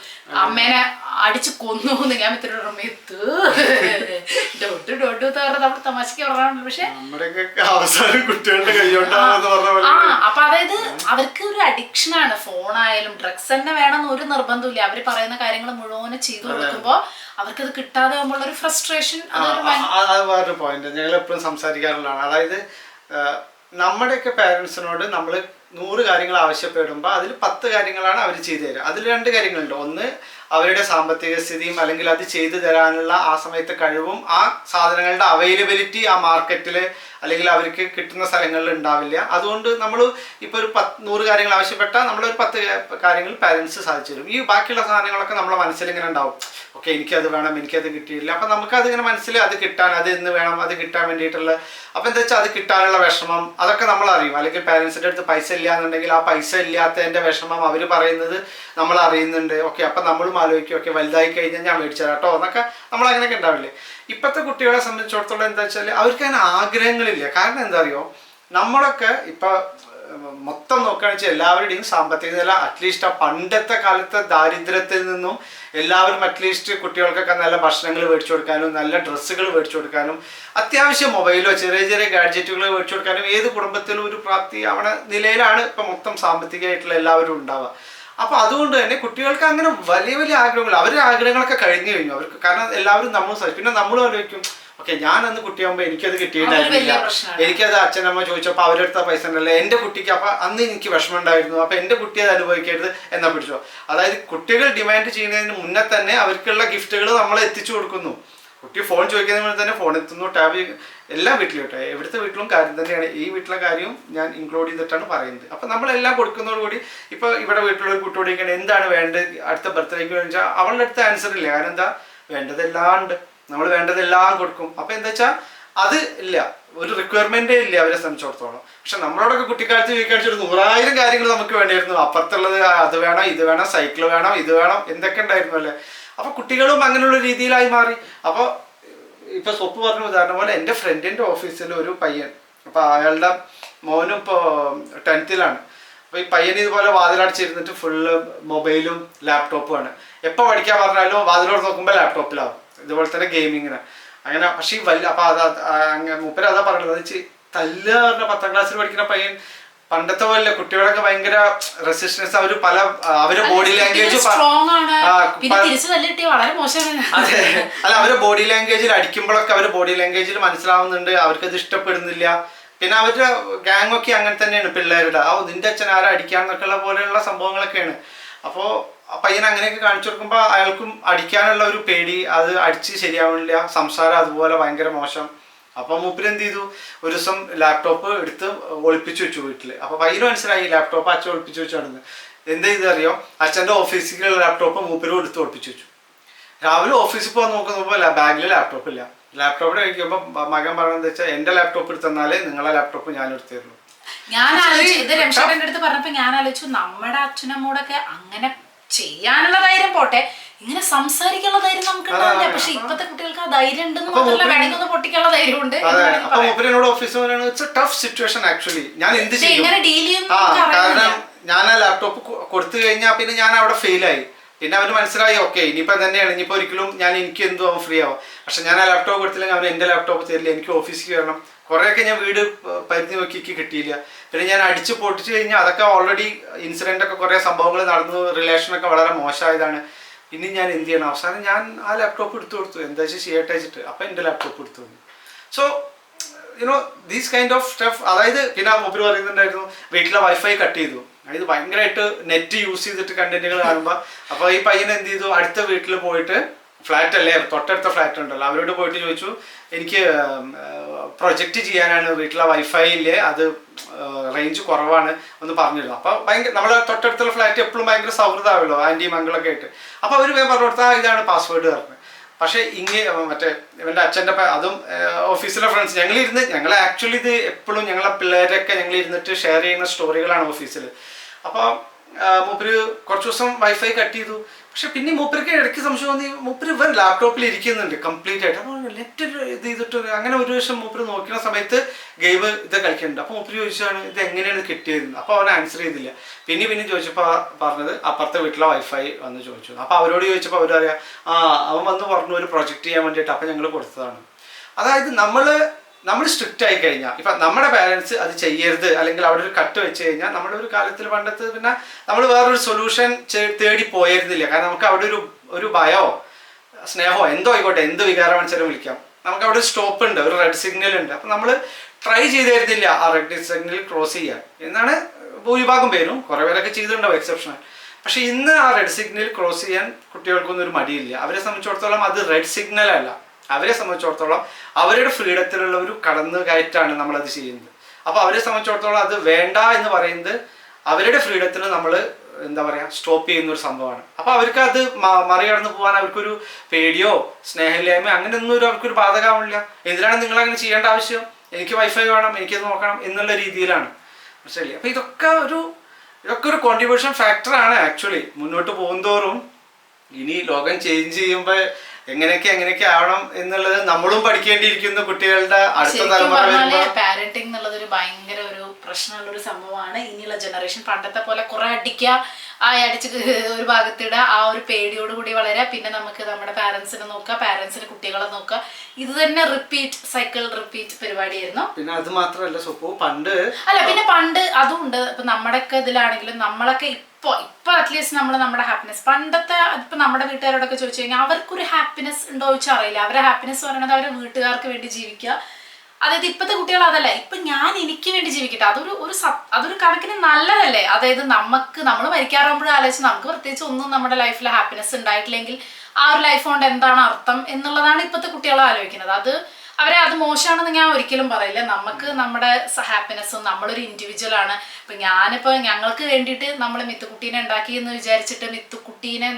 അമ്മേനെ അടിച്ചു കൊന്നു എന്ന് ഞാൻ ഇത്ര നമ്മൾ തമാശക്ക് പറയാറുണ്ട്. പക്ഷെ അപ്പൊ അതായത് അവർക്ക് ഒരു അഡിക്ഷൻ ആണ്. ഫോണായാലും ഡ്രഗ്സ് തന്നെ വേണമെന്ന് ഒരു നിർബന്ധമില്ല. അവര് പറയുന്ന കാര്യങ്ങൾ മുഴുവൻ ചെയ്തു കൊടുക്കുമ്പോ അവർക്കത് കിട്ടാതെ ആകുമ്പോൾ ഒരു ഫ്രസ്ട്രേഷൻ. അത് വേറൊരു പോയിന്റ് ഞങ്ങൾ എപ്പോഴും സംസാരിക്കാറുള്ളതാണ്. അതായത് നമ്മുടെയൊക്കെ പേരൻസിനോട് നമ്മൾ 100 കാര്യങ്ങൾ ആവശ്യപ്പെടുമ്പോൾ അതിൽ 10 കാര്യങ്ങളാണ് അവർ ചെയ്തു തരിക. അതിൽ 2 കാര്യങ്ങളുണ്ട്. ഒന്ന് അവരുടെ സാമ്പത്തിക സ്ഥിതിയും അല്ലെങ്കിൽ അത് ചെയ്തു തരാനുള്ള ആ സമയത്ത് കഴിവും ആ സാധനങ്ങളുടെ അവൈലബിലിറ്റി ആ മാർക്കറ്റിൽ അല്ലെങ്കിൽ അവർക്ക് കിട്ടുന്ന സ്ഥലങ്ങളിൽ ഉണ്ടാവില്ല. അതുകൊണ്ട് നമ്മൾ ഇപ്പോൾ ഒരു 100 കാര്യങ്ങൾ ആവശ്യപ്പെട്ടാൽ നമ്മളൊരു 10 കാര്യങ്ങൾ പാരൻസ് സാധിച്ചു തരും. ഈ ബാക്കിയുള്ള സാധനങ്ങളൊക്കെ നമ്മളെ മനസ്സിൽ ഇങ്ങനെ ഉണ്ടാവും. ഓക്കെ, എനിക്കത് വേണം, എനിക്കത് കിട്ടിയില്ല. അപ്പം നമുക്കതിങ്ങനെ മനസ്സിൽ അത് കിട്ടാൻ, അത് എന്ന് വേണം, അത് കിട്ടാൻ വേണ്ടിയിട്ടുള്ള അപ്പം എന്താ വെച്ചാൽ അത് കിട്ടാനുള്ള വിഷമം അതൊക്കെ നമ്മൾ അറിയും. അല്ലെങ്കിൽ പാരൻസിൻ്റെ അടുത്ത് പൈസ ഇല്ല എന്നുണ്ടെങ്കിൽ ആ പൈസ ഇല്ലാത്തതിൻ്റെ വിഷമം അവർ പറയുന്നത് നമ്മൾ അറിയുന്നുണ്ട്. ഓക്കെ, അപ്പം നമ്മളും ആലോചിക്കും, ഓക്കെ വലുതായി കഴിഞ്ഞാൽ ഞാൻ മേടിച്ചു തരാം കേട്ടോ എന്നൊക്കെ നമ്മൾ അങ്ങനെയൊക്കെ ഉണ്ടാവില്ലേ. ഇപ്പോഴത്തെ കുട്ടികളെ സംബന്ധിച്ചിടത്തോളം എന്താ വെച്ചാൽ അവർക്ക് അങ്ങനെ ആഗ്രഹങ്ങളില്ല. കാരണം എന്താ അറിയോ, നമ്മളൊക്കെ ഇപ്പം മൊത്തം നോക്കുകയാണെന്ന് വെച്ചാൽ എല്ലാവരുടെയും സാമ്പത്തിക നില അറ്റ്ലീസ്റ്റ് ആ പണ്ടത്തെ കാലത്തെ ദാരിദ്ര്യത്തിൽ നിന്നും എല്ലാവരും അറ്റ്ലീസ്റ്റ് കുട്ടികൾക്കൊക്കെ നല്ല ഭക്ഷണങ്ങൾ മേടിച്ചു കൊടുക്കാനും നല്ല ഡ്രസ്സുകൾ മേടിച്ചു കൊടുക്കാനും അത്യാവശ്യം മൊബൈലോ ചെറിയ ചെറിയ ഗാഡ്ജറ്റുകൾ മേടിച്ചു കൊടുക്കാനും ഏത് കുടുംബത്തിലും ഒരു പ്രാപ്തി അവിടെ നിലയിലാണ് ഇപ്പം മൊത്തം സാമ്പത്തികമായിട്ടുള്ള എല്ലാവരും ഉണ്ടാവുക. അപ്പോൾ അതുകൊണ്ട് തന്നെ കുട്ടികൾക്ക് അങ്ങനെ വലിയ വലിയ ആഗ്രഹങ്ങൾ, അവരുടെ ആഗ്രഹങ്ങളൊക്കെ കഴിഞ്ഞു കഴിഞ്ഞു അവർക്ക്. കാരണം എല്ലാവരും നമ്മൾ പിന്നെ നമ്മളും ആലോചിക്കും, ഓക്കെ ഞാനന്ന് കുട്ടിയാകുമ്പോൾ എനിക്കത് കിട്ടിയിട്ടുണ്ടായിരുന്നില്ല, എനിക്കത് അച്ഛനമ്മ ചോദിച്ചപ്പോൾ അവരെടുത്ത പൈസ ഉണ്ടല്ലോ എൻ്റെ കുട്ടിക്ക്, അപ്പം അന്ന് എനിക്ക് വിഷമം ഉണ്ടായിരുന്നു, അപ്പം എൻ്റെ കുട്ടി അത് അനുഭവിക്കരുത് എന്നാ പിടിച്ചോ. അതായത് കുട്ടികൾ ഡിമാൻഡ് ചെയ്യുന്നതിന് മുന്നേ തന്നെ അവർക്കുള്ള ഗിഫ്റ്റുകൾ നമ്മൾ എത്തിച്ചു കൊടുക്കുന്നു. കുട്ടി ഫോൺ ചോദിക്കുന്നതിന് തന്നെ ഫോൺ എത്തുന്നു, ടാബ് എല്ലാ വീട്ടിലും കേട്ടോ, എവിടുത്തെ വീട്ടിലും കാര്യം തന്നെയാണ്. ഈ വീട്ടിലെ കാര്യവും ഞാൻ ഇൻക്ലൂഡ് ചെയ്തിട്ടാണ് പറയുന്നത്. അപ്പം നമ്മളെല്ലാം കൊടുക്കുന്നതോടുകൂടി ഇപ്പോൾ ഇവിടെ വീട്ടിലുള്ള ഒരു കുട്ടിയോട് ഇങ്ങനെ എന്താണ് വേണ്ടത് അടുത്ത ബർത്ത്ഡേക്ക് വെച്ചാൽ അവളുടെ അടുത്ത് ആൻസർ ഇല്ല. കാരണം എന്താ, വേണ്ടതെല്ലാം ഉണ്ട്, നമ്മൾ വേണ്ടതെല്ലാം കൊടുക്കും. അപ്പം എന്താ വെച്ചാൽ അത് ഇല്ല, ഒരു റിക്വയർമെൻറ്റേ ഇല്ല അവരെ സംബന്ധിച്ചിടത്തോളം. പക്ഷെ നമ്മളോടൊക്കെ കുട്ടിക്കാലത്ത് ചോദിക്കാണെന്ന് വെച്ചാൽ 100,000 കാര്യങ്ങൾ നമുക്ക് വേണ്ടിയിരുന്നു. അപ്പുറത്തുള്ളത് അത് വേണം, ഇത് വേണം, സൈക്കിൾ വേണം, ഇത് വേണം, എന്തൊക്കെ ഉണ്ടായിരുന്നു അല്ലേ. അപ്പോൾ കുട്ടികളും അങ്ങനെയുള്ള രീതിയിലായി മാറി. അപ്പോൾ ഇപ്പോൾ സ്വപ്പ് പറഞ്ഞ ഉദാഹരണം പോലെ എൻ്റെ ഫ്രണ്ടിൻ്റെ ഓഫീസിൽ ഒരു പയ്യൻ, അപ്പോൾ അയാളുടെ മോനും ഇപ്പോൾ 10th-ലാണ്. അപ്പോൾ ഈ പയ്യൻ ഇതുപോലെ വാതിലടച്ചിരുന്നിട്ട് ഫുള്ള് മൊബൈലും ലാപ്ടോപ്പുമാണ്. എപ്പോൾ പഠിക്കാൻ പറഞ്ഞാലും വാതിലോട് നോക്കുമ്പോൾ ലാപ്ടോപ്പിലാവും. ഇതുപോലെ തന്നെ ഗെയിമിങ്ങിന് അങ്ങനെ. പക്ഷേ ഈ വലിയ അപ്പോൾ മൂപ്പര് അതാ പറയുന്നത്, തല്ല് പറഞ്ഞ 10ാം ക്ലാസ്സിൽ പഠിക്കുന്ന പയ്യൻ പണ്ടത്തെ പോലെ കുട്ടികളൊക്കെ ഭയങ്കര റെസിസ്റ്റൻസ്, അവര് പല അവരെ ബോഡി ലാംഗ്വേജ് അതെ അല്ല അവരെ ബോഡി ലാംഗ്വേജിൽ അടിക്കുമ്പോഴൊക്കെ അവര് ബോഡി ലാംഗ്വേജിൽ മനസ്സിലാവുന്നുണ്ട്, അവർക്കത് ഇഷ്ടപ്പെടുന്നില്ല. പിന്നെ അവരുടെ ഗാങ് ഒക്കെ അങ്ങനെ തന്നെയാണ് പിള്ളേരുടെ. നിന്റെ അച്ഛൻ ആരാ അടിക്കാന്നൊക്കെയുള്ള പോലെയുള്ള സംഭവങ്ങളൊക്കെയാണ്. അപ്പോൾ പയ്യൻ അങ്ങനെയൊക്കെ കാണിച്ചു കൊടുക്കുമ്പോൾ അയാൾക്കും അടിക്കാനുള്ള ഒരു പേടി, അത് അടിച്ച് ശരിയാവില്ല, സംസാരം അതുപോലെ ഭയങ്കര മോശം. അപ്പോൾ മൂപ്പര് എന്ത് ചെയ്തു, ഒരു ദിവസം ലാപ്ടോപ്പ് എടുത്ത് ഒളിപ്പിച്ചു വെച്ചു വീട്ടിൽ. അപ്പോൾ പയ്യന് മനസ്സിലായി ലാപ്ടോപ്പ് അച്ഛൻ ഒളിപ്പിച്ചു വെച്ചാണെന്ന്. എന്ത് ചെയ്തറിയോ, അച്ഛൻ്റെ ഓഫീസിലുള്ള ലാപ്ടോപ്പ് മൂപ്പരും എടുത്ത് ഒളിപ്പിച്ചു വെച്ചു. രാവിലെ ഓഫീസിൽ പോകാൻ നോക്കുമ്പോൾ ബാഗിൽ ലാപ്ടോപ്പ് ഇല്ല. ലാപ്ടോപ്പിൽ കഴിക്കുമ്പോൾ മകൻ പറഞ്ഞതെന്ന് വെച്ചാൽ എൻ്റെ ലാപ്ടോപ്പ് എടുത്തെന്നാലേ നിങ്ങളെ ലാപ്ടോപ്പ് ഞാൻ എടുത്തു തരുള്ളൂ. ഞാൻ ആലോചിച്ചു, ഇത് രമേശന്റെ അടുത്ത് പറഞ്ഞപ്പോൾ ഞാൻ ആലോചിച്ചു, നമ്മുടെ അച്ഛനമ്മോടൊക്കെ അങ്ങനെ ചെയ്യാനുള്ള ധൈര്യം പോട്ടെ, ഇങ്ങനെ സംസാരിക്കാനുള്ള ധൈര്യം നമുക്ക് ഉണ്ടാവില്ല. പക്ഷെ ഇപ്പത്തെ കുട്ടികൾക്ക് ആ ധൈര്യം ഉണ്ടെന്ന് മാത്രമല്ല, വേണമെങ്കിൽ ഒന്ന് പൊട്ടിക്കാനുള്ള ധൈര്യം ഉണ്ട്. ഞാൻ എന്ത് ചെയ്യും, കാരണം ഞാൻ ആ ലാപ്ടോപ്പ് കൊടുത്തു കഴിഞ്ഞാൽ പിന്നെ ഞാൻ അവിടെ ഫെയിലായി. പിന്നെ അവന് മനസ്സിലായി, ഓക്കെ ഇനിയിപ്പോൾ തന്നെയാണ്, ഇനിയിപ്പോൾ ഒരിക്കലും എനിക്ക് എന്തോ അവൻ ഫ്രീ ആവും. പക്ഷെ ഞാൻ ആ ലാപ്ടോപ്പ് കൊടുത്തില്ലെങ്കിൽ അവൻ എൻ്റെ ലാപ്ടോപ്പ് തരില്ല, എനിക്ക് ഓഫീസിൽ കയറണം. കുറേയൊക്കെ ഞാൻ വീട് പരിധി നോക്കിക്ക് കിട്ടിയില്ല. പിന്നെ ഞാൻ അടിച്ച് പൊട്ടിച്ച് കഴിഞ്ഞാൽ അതൊക്കെ ഓൾറെഡി ഇൻസിഡൻ്റ് ഒക്കെ കുറേ സംഭവങ്ങൾ നടന്നു, റിലേഷനൊക്കെ വളരെ മോശമായതാണ്. പിന്നെ ഞാൻ എന്ത് ചെയ്യണം, അവസാനം ഞാൻ ആ ലാപ്ടോപ്പ് എടുത്തു കൊടുത്തു, എന്താ വെച്ചാൽ ചെയ്യട്ടെ വെച്ചിട്ട്. അപ്പം എൻ്റെ ലാപ്ടോപ്പ് എടുത്തു വന്നു. So these kind of stuff. അതായത് പിന്നെ മൊബൈൽ പറയുന്നുണ്ടായിരുന്നു വീട്ടിലെ വൈഫൈ കട്ട് ചെയ്തു. അതായത് ഭയങ്കരമായിട്ട് നെറ്റ് യൂസ് ചെയ്തിട്ട് കണ്ടന്റുകൾ കാണുമ്പോൾ. അപ്പോൾ ഈ പയ്യൻ എന്ത് ചെയ്തു, അടുത്ത വീട്ടിൽ പോയിട്ട്, ഫ്ലാറ്റ് അല്ലേ തൊട്ടടുത്ത ഫ്ലാറ്റ് ഉണ്ടല്ലോ, അവരോട് പോയിട്ട് ചോദിച്ചു, എനിക്ക് പ്രൊജക്റ്റ് ചെയ്യാനാണ് വീട്ടിലെ വൈഫൈയില്ലേ, അത് റേഞ്ച് കുറവാണ് ഒന്ന് പറഞ്ഞിരുന്നു. അപ്പോൾ ഭയങ്കര നമ്മളെ തൊട്ടടുത്തുള്ള ഫ്ലാറ്റ് എപ്പോഴും ഭയങ്കര സൗഹൃദമാണല്ലോ, ആൻറ്റി മംഗളൊക്കെ ആയിട്ട്. അപ്പോൾ അവർ വേഗം പറഞ്ഞു കൊടുത്താൽ ഇതാണ് പാസ്വേഡ് പറഞ്ഞത്. പക്ഷേ മറ്റേ ഇവൻ്റെ അച്ഛൻ്റെ അതും ഓഫീസിലെ ഫ്രണ്ട്സ് ഞങ്ങൾ ആക്ച്വലി ഇത് എപ്പോഴും ഞങ്ങളെ പിള്ളേരൊക്കെ ഞങ്ങൾ ഇരുന്നിട്ട് ഷെയർ ചെയ്യുന്ന സ്റ്റോറികളാണ് ഓഫീസിൽ. അപ്പോൾ മൂപ്പര് കുറച്ച് ദിവസം വൈഫൈ കട്ട് ചെയ്തു. പക്ഷെ പിന്നെ മൂപ്പർക്ക് ഇടയ്ക്ക് സംശയം തോന്നി, മൂപ്പര് ഇവൻ ലാപ്ടോപ്പിൽ ഇരിക്കുന്നുണ്ട് കംപ്ലീറ്റ് ആയിട്ട്. അപ്പോൾ നെറ്റ് ഇത് ചെയ്തിട്ട് അങ്ങനെ ഒരു ദിവസം മൂപ്പര് നോക്കുന്ന സമയത്ത് ഗെയിം ഇത് കളിക്കുന്നുണ്ട്. അപ്പോൾ മൂപ്പര് ചോദിച്ചാണ് ഇത് എങ്ങനെയാണ് കിട്ടിയത്. അപ്പോൾ അവൻ ആൻസർ ചെയ്തില്ല. പിന്നെ ചോദിച്ചപ്പോൾ പറഞ്ഞത് അപ്പുറത്തെ വീട്ടിലെ വൈഫൈ വന്ന് ചോദിച്ചു. അപ്പോൾ അവരോട് ചോദിച്ചപ്പോൾ അവരറിയാം അവൻ വന്ന് പറഞ്ഞു ഒരു പ്രൊജക്റ്റ് ചെയ്യാൻ വേണ്ടിയിട്ട്. അപ്പോൾ ഞങ്ങൾ കൊടുത്തതാണ്. അതായത് നമ്മൾ സ്ട്രിക്റ്റ് ആയി കഴിഞ്ഞാൽ, ഇപ്പം നമ്മുടെ പാരൻസ് അത് ചെയ്യരുത് അല്ലെങ്കിൽ അവിടെ ഒരു കട്ട് വെച്ച് കഴിഞ്ഞാൽ, നമ്മുടെ ഒരു കാലത്തിൽ പണ്ടത്ത് പിന്നെ നമ്മൾ വേറൊരു സൊല്യൂഷൻ തേടി പോയിരുന്നില്ല. കാരണം നമുക്ക് അവിടെ ഒരു ഭയോ സ്നേഹമോ എന്തോ ആയിക്കോട്ടെ, എന്ത് വികാരം വെച്ചാലും വിളിക്കാം, നമുക്ക് അവിടെ ഒരു സ്റ്റോപ്പ് ഉണ്ട്, ഒരു റെഡ് സിഗ്നൽ ഉണ്ട്. അപ്പം നമ്മൾ ട്രൈ ചെയ്തിരുന്നില്ല ആ റെഡ് സിഗ്നൽ ക്രോസ് ചെയ്യാൻ എന്നാണ് ഭൂരിഭാഗം പേരും. കുറേ പേരൊക്കെ ചെയ്തിട്ടുണ്ടാവും എക്സെപ്ഷണൽ. പക്ഷെ ഇന്ന് ആ റെഡ് സിഗ്നൽ ക്രോസ് ചെയ്യാൻ കുട്ടികൾക്കൊന്നും ഒരു മടിയില്ല. അവരെ സംബന്ധിച്ചിടത്തോളം അത് റെഡ് സിഗ്നൽ അല്ല, അവരെ സംബന്ധിച്ചിടത്തോളം അവരുടെ ഫ്രീഡത്തിലുള്ള ഒരു കടന്നു കയറ്റാണ് നമ്മളത് ചെയ്യുന്നത്. അപ്പോൾ അവരെ സംബന്ധിച്ചിടത്തോളം അത് വേണ്ട എന്ന് പറയുന്നത് അവരുടെ ഫ്രീഡത്തിന് നമ്മൾ എന്താ പറയുക സ്റ്റോപ്പ് ചെയ്യുന്ന ഒരു സംഭവമാണ്. അപ്പോൾ അവർക്ക് അത് മറികടന്ന് പോകാൻ അവർക്കൊരു പേടിയോ സ്നേഹമില്ലായ്മ അങ്ങനെയൊന്നും അവർക്കൊരു ബാധകമാവില്ല. എന്തിനാണ് നിങ്ങൾ അങ്ങനെ ചെയ്യേണ്ട ആവശ്യം, എനിക്ക് വൈഫൈ വേണം, എനിക്കത് നോക്കണം എന്നുള്ള രീതിയിലാണ്. മനസ്സിലായി? അപ്പോൾ ഇതൊക്കെ ഒരു കോൺട്രിബ്യൂഷൻ ഫാക്ടറാണ് ആക്ച്വലി. മുന്നോട്ട് പോകുന്തോറും ഇനി ലോകം ചേഞ്ച് ചെയ്യുമ്പോൾ എങ്ങനെയൊക്കെ ആവണം എന്നുള്ളത് നമ്മളും പഠിക്കേണ്ടിയിരിക്കുന്നു. കുട്ടികളുടെ അടുത്ത തലമുറ പാരന്റിംഗ് എന്നുള്ളത് ഒരു ഭയങ്കര ഒരു പ്രശ്നമുള്ള ഒരു സംഭവമാണ്. ഇനിയുള്ള ജനറേഷൻ പണ്ടത്തെ പോലെ കുറെ അടിച്ച് ഒരു ഭാഗത്തിടുക, ആ ഒരു പേടിയോടുകൂടി വളരുക. പിന്നെ നമുക്ക് നമ്മുടെ പാരന്റ്സിനെ നോക്കുക, പാരന്റ്സിന് കുട്ടികളെ നോക്കുക. ഇത് തന്നെ റിപ്പീറ്റ് പരിപാടിയായിരുന്നു. പിന്നെ അത് മാത്രമല്ല സൊപ്പു, പണ്ട് അതും ഉണ്ട്. ഇപ്പൊ നമ്മുടെയൊക്കെ ഇതിലാണെങ്കിലും നമ്മളൊക്കെ ഇപ്പൊ അറ്റ്ലീസ്റ്റ് നമ്മുടെ ഹാപ്പിനെസ്, പണ്ടത്തെ ഇപ്പൊ നമ്മുടെ വീട്ടുകാരോടൊക്കെ ചോദിച്ചു കഴിഞ്ഞാൽ അവർക്കൊരു ഹാപ്പിനെസ് ഉണ്ടോ ചോദിച്ചാൽ അറിയില്ല. അവരുടെ ഹാപ്പിനെസ് പറയുന്നത് അവരുടെ വീട്ടുകാർക്ക് വേണ്ടി ജീവിക്കുക. അതായത് ഇപ്പോഴത്തെ കുട്ടികൾ അതല്ല, ഇപ്പൊ ഞാൻ എനിക്ക് വേണ്ടി ജീവിക്കട്ടെ, അതൊരു കണക്കിന് നല്ലതല്ലേ. അതായത് നമ്മൾ മരിക്കാറാകുമ്പോഴും ആലോചിച്ച് നമുക്ക് പ്രത്യേകിച്ച് ഒന്നും നമ്മുടെ ലൈഫിൽ ഹാപ്പിനെസ് ഉണ്ടായിട്ടില്ലെങ്കിൽ ആ ഒരു ലൈഫ് കൊണ്ട് എന്താണ് അർത്ഥം എന്നുള്ളതാണ് ഇപ്പോഴത്തെ കുട്ടികൾ ആലോചിക്കുന്നത്. അത് മോശമാണെന്ന് ഞാൻ ഒരിക്കലും പറയില്ല. നമുക്ക് നമ്മുടെ ഹാപ്പിനെസ്സും, നമ്മളൊരു ഇൻഡിവിജ്വൽ ആണ്. ഇപ്പൊ ഞങ്ങൾക്ക് വേണ്ടിയിട്ട് നമ്മൾ മിത്തുക്കുട്ടീനെ ഉണ്ടാക്കി എന്ന് വിചാരിച്ചിട്ട് മിത്തുക്കുട്ടീനെ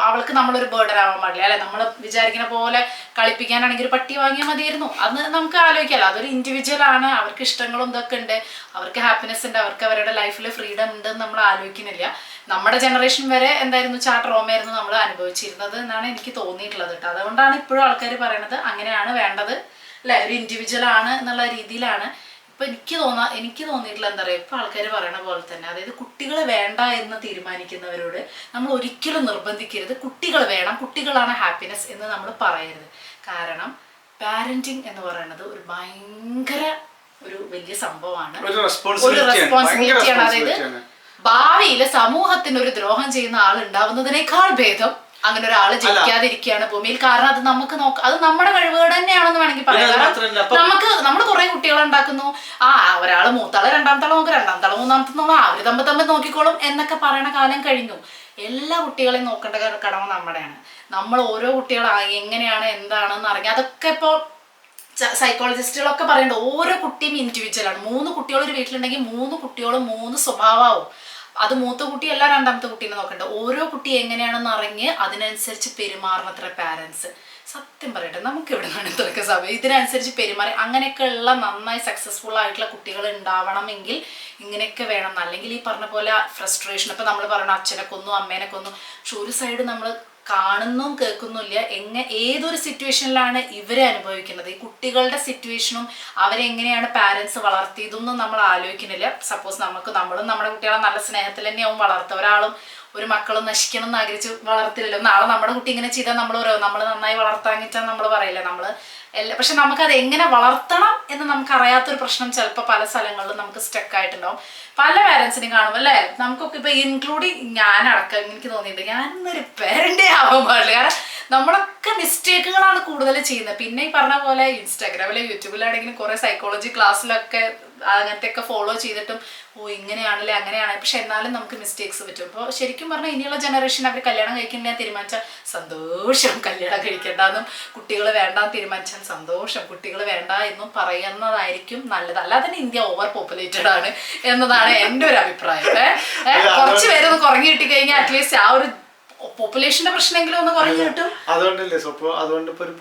അവൾക്ക് നമ്മളൊരു ബേർഡൻ ആവാൻ പാടില്ല അല്ലെ. നമ്മൾ വിചാരിക്കുന്ന പോലെ കളിപ്പിക്കാനാണെങ്കിൽ ഒരു പട്ടി വാങ്ങിയാൽ മതിയായിരുന്നു. അത് നമുക്ക് ആലോചിക്കാമല്ലോ. അതൊരു ഇൻഡിവിജ്വൽ ആണ്, അവർക്ക് ഇഷ്ടങ്ങളും ഇതൊക്കെ ഉണ്ട്, അവർക്ക് ഹാപ്പിനെസ് ഉണ്ട്, അവർക്ക് അവരുടെ ലൈഫിൽ ഫ്രീഡം ഉണ്ട് എന്ന് നമ്മൾ ആലോചിക്കുന്നില്ല. നമ്മുടെ ജനറേഷൻ വരെ എന്തായിരുന്നു ട്രോമയായിരുന്നു നമ്മൾ അനുഭവിച്ചിരുന്നത് എന്നാണ് എനിക്ക് തോന്നിയിട്ടുള്ളത് കേട്ടോ. അതുകൊണ്ടാണ് ഇപ്പോഴും ആൾക്കാർ പറയണത് അങ്ങനെയാണ് വേണ്ടത് അല്ലെ, ഒരു ഇൻഡിവിജ്വൽ ആണ് എന്നുള്ള രീതിയിലാണ്. ഇപ്പൊ എനിക്ക് തോന്നിയിട്ടുള്ള എന്താ പറയുക, ഇപ്പൊ ആൾക്കാർ പറയണ പോലെ തന്നെ, അതായത് കുട്ടികളെ വേണ്ട എന്ന് തീരുമാനിക്കുന്നവരോട് നമ്മൾ ഒരിക്കലും നിർബന്ധിക്കരുത്. കുട്ടികൾ വേണം, കുട്ടികളാണ് ഹാപ്പിനെസ് എന്ന് നമ്മൾ പറയരുത്. കാരണം പാരന്റിങ് എന്ന് പറയുന്നത് ഒരു ഭയങ്കര ഒരു വലിയ സംഭവമാണ്, ഒരു റെസ്പോൺസിബിലിറ്റിയാണ്. അതായത് ഭാവിയിൽ സമൂഹത്തിന് ഒരു ദ്രോഹം ചെയ്യുന്ന ആൾ ഉണ്ടാവുന്നതിനേക്കാൾ ഭേദം അങ്ങനെ ഒരാള് ജനിക്കാതിരിക്കുകയാണ് ഭൂമിയിൽ. കാരണം അത് നമുക്ക് അത് നമ്മുടെ കഴിവുകൾ തന്നെയാണെന്ന് വേണമെങ്കിൽ പറയാം. കാരണം നമ്മൾ കുറെ കുട്ടികളെ ഉണ്ടാക്കുന്നു, ഒരാള് മൂത്താളെ രണ്ടാമത്താളെ നോക്കും, രണ്ടാമത്താളെ മൂന്നാമത്തെ നോക്കും, അവര് തമ്മിൽ നോക്കിക്കോളും എന്നൊക്കെ പറയണ കാലം കഴിഞ്ഞു. എല്ലാ കുട്ടികളെയും നോക്കേണ്ട കടമ നമ്മുടെയാണ്. നമ്മൾ ഓരോ കുട്ടികൾ എങ്ങനെയാണ് എന്താണെന്ന് അറിഞ്ഞ അതൊക്കെ ഇപ്പൊ സൈക്കോളജിസ്റ്റുകളൊക്കെ പറയേണ്ട ഓരോ കുട്ടിയും ഇൻഡിവിജ്വൽ ആണ്. 3 കുട്ടികൾ ഒരു വീട്ടിലുണ്ടെങ്കിൽ 3 കുട്ടികളും 3 സ്വഭാവമാവും. അത് മൂത്ത കുട്ടിയല്ല രണ്ടാമത്തെ കുട്ടീനെ നോക്കണ്ട. ഓരോ കുട്ടി എങ്ങനെയാണെന്ന് അറിഞ്ഞ് അതിനനുസരിച്ച് പെരുമാറണത്ര പാരൻസ്. സത്യം പറയട്ടെ, നമുക്ക് ഇവിടെ നിന്നാണ് ഇത്രയൊക്കെ സമയം ഇതിനനുസരിച്ച് പെരുമാറി അങ്ങനെയൊക്കെ ഉള്ള നന്നായി സക്സസ്ഫുൾ ആയിട്ടുള്ള കുട്ടികൾ ഉണ്ടാവണമെങ്കിൽ ഇങ്ങനെയൊക്കെ വേണം. അല്ലെങ്കിൽ ഈ പറഞ്ഞ പോലെ ഫ്രസ്ട്രേഷൻ, ഇപ്പം നമ്മൾ പറയണം അച്ഛനെ കൊന്നു അമ്മേനെ കൊന്നു, പക്ഷെ ഒരു സൈഡ് നമ്മൾ കാണുന്നും കേൾക്കുന്നില്ല ഏതൊരു സിറ്റുവേഷനിലാണ് ഇവരെ അനുഭവിക്കുന്നത്. ഈ കുട്ടികളുടെ സിറ്റുവേഷനും അവരെങ്ങനെയാണ് പാരൻസ് വളർത്തിയതെന്നും നമ്മൾ ആലോചിക്കുന്നില്ല. സപ്പോസ് നമ്മളും നമ്മുടെ കുട്ടികളെ നല്ല സ്നേഹത്തിൽ തന്നെയാവും വളർത്തുക. ഒരാളും ഒരു മക്കളും നശിക്കണം എന്ന് ആഗ്രഹിച്ച് വളർത്തില്ലല്ലോ. നാളെ നമ്മുടെ കുട്ടി ഇങ്ങനെ ചെയ്താൽ നമ്മൾ നന്നായി വളർത്താങ്ങിച്ചാൽ നമ്മൾ പറയില്ല. പക്ഷെ നമുക്കത് എങ്ങനെ വളർത്തണം എന്ന് നമുക്കറിയാത്തൊരു പ്രശ്നം ചിലപ്പോൾ പല സ്ഥലങ്ങളിലും നമുക്ക് സ്റ്റക്ക് ആയിട്ടുണ്ടാവും. പല പാരൻസിനെയും കാണും അല്ലേ, നമുക്കൊക്കെ ഇപ്പൊ ഇൻക്ലൂഡിങ് ഞാനടക്കം എനിക്ക് തോന്നിയിട്ടുണ്ട് ഞാനൊന്നൊരു പേരന്റേ ആവാൻ പാടില്ല. കാരണം നമ്മളൊക്കെ മിസ്റ്റേക്കുകളാണ് കൂടുതൽ ചെയ്യുന്നത്. പിന്നെ ഈ പറഞ്ഞ പോലെ ഇൻസ്റ്റാഗ്രാമിലെ യൂട്യൂബിലാണെങ്കിലും കുറെ സൈക്കോളജി ക്ലാസ്സിലൊക്കെ അങ്ങനത്തെ ഒക്കെ ഫോളോ ചെയ്തിട്ടും ഇങ്ങനെയാണല്ലേ അങ്ങനെയാണ്, പക്ഷെ എന്നാലും നമുക്ക് മിസ്റ്റേക്സ് പറ്റും. അപ്പോൾ ശരിക്കും പറഞ്ഞാൽ ഇനിയുള്ള ജനറേഷൻ അവർ കല്യാണം കഴിക്കണ്ടെന്ന് തീരുമാനിച്ചാൽ സന്തോഷം, കല്യാണം കഴിക്കേണ്ടെന്നും കുട്ടികൾ വേണ്ടാന്ന് തീരുമാനിച്ചാൽ സന്തോഷം, കുട്ടികൾ വേണ്ട എന്നും പറയുന്നതായിരിക്കും നല്ലത്. അല്ലാതെ തന്നെ ഇന്ത്യ ഓവർ പോപ്പുലേറ്റഡ് ആണ് എന്നതാണ് എൻ്റെ ഒരു അഭിപ്രായം. കുറച്ച് പേരൊന്ന് കുറഞ്ഞു കിട്ടി കഴിഞ്ഞാൽ അറ്റ്ലീസ്റ്റ് ആ ഒരു പോപ്പുലേഷന്റെ പ്രശ്നമെങ്കിലും ഒന്ന് കുറഞ്ഞു കിട്ടും. അതുകൊണ്ടല്ലേ അതുകൊണ്ട് ഇപ്പൊ ഒരു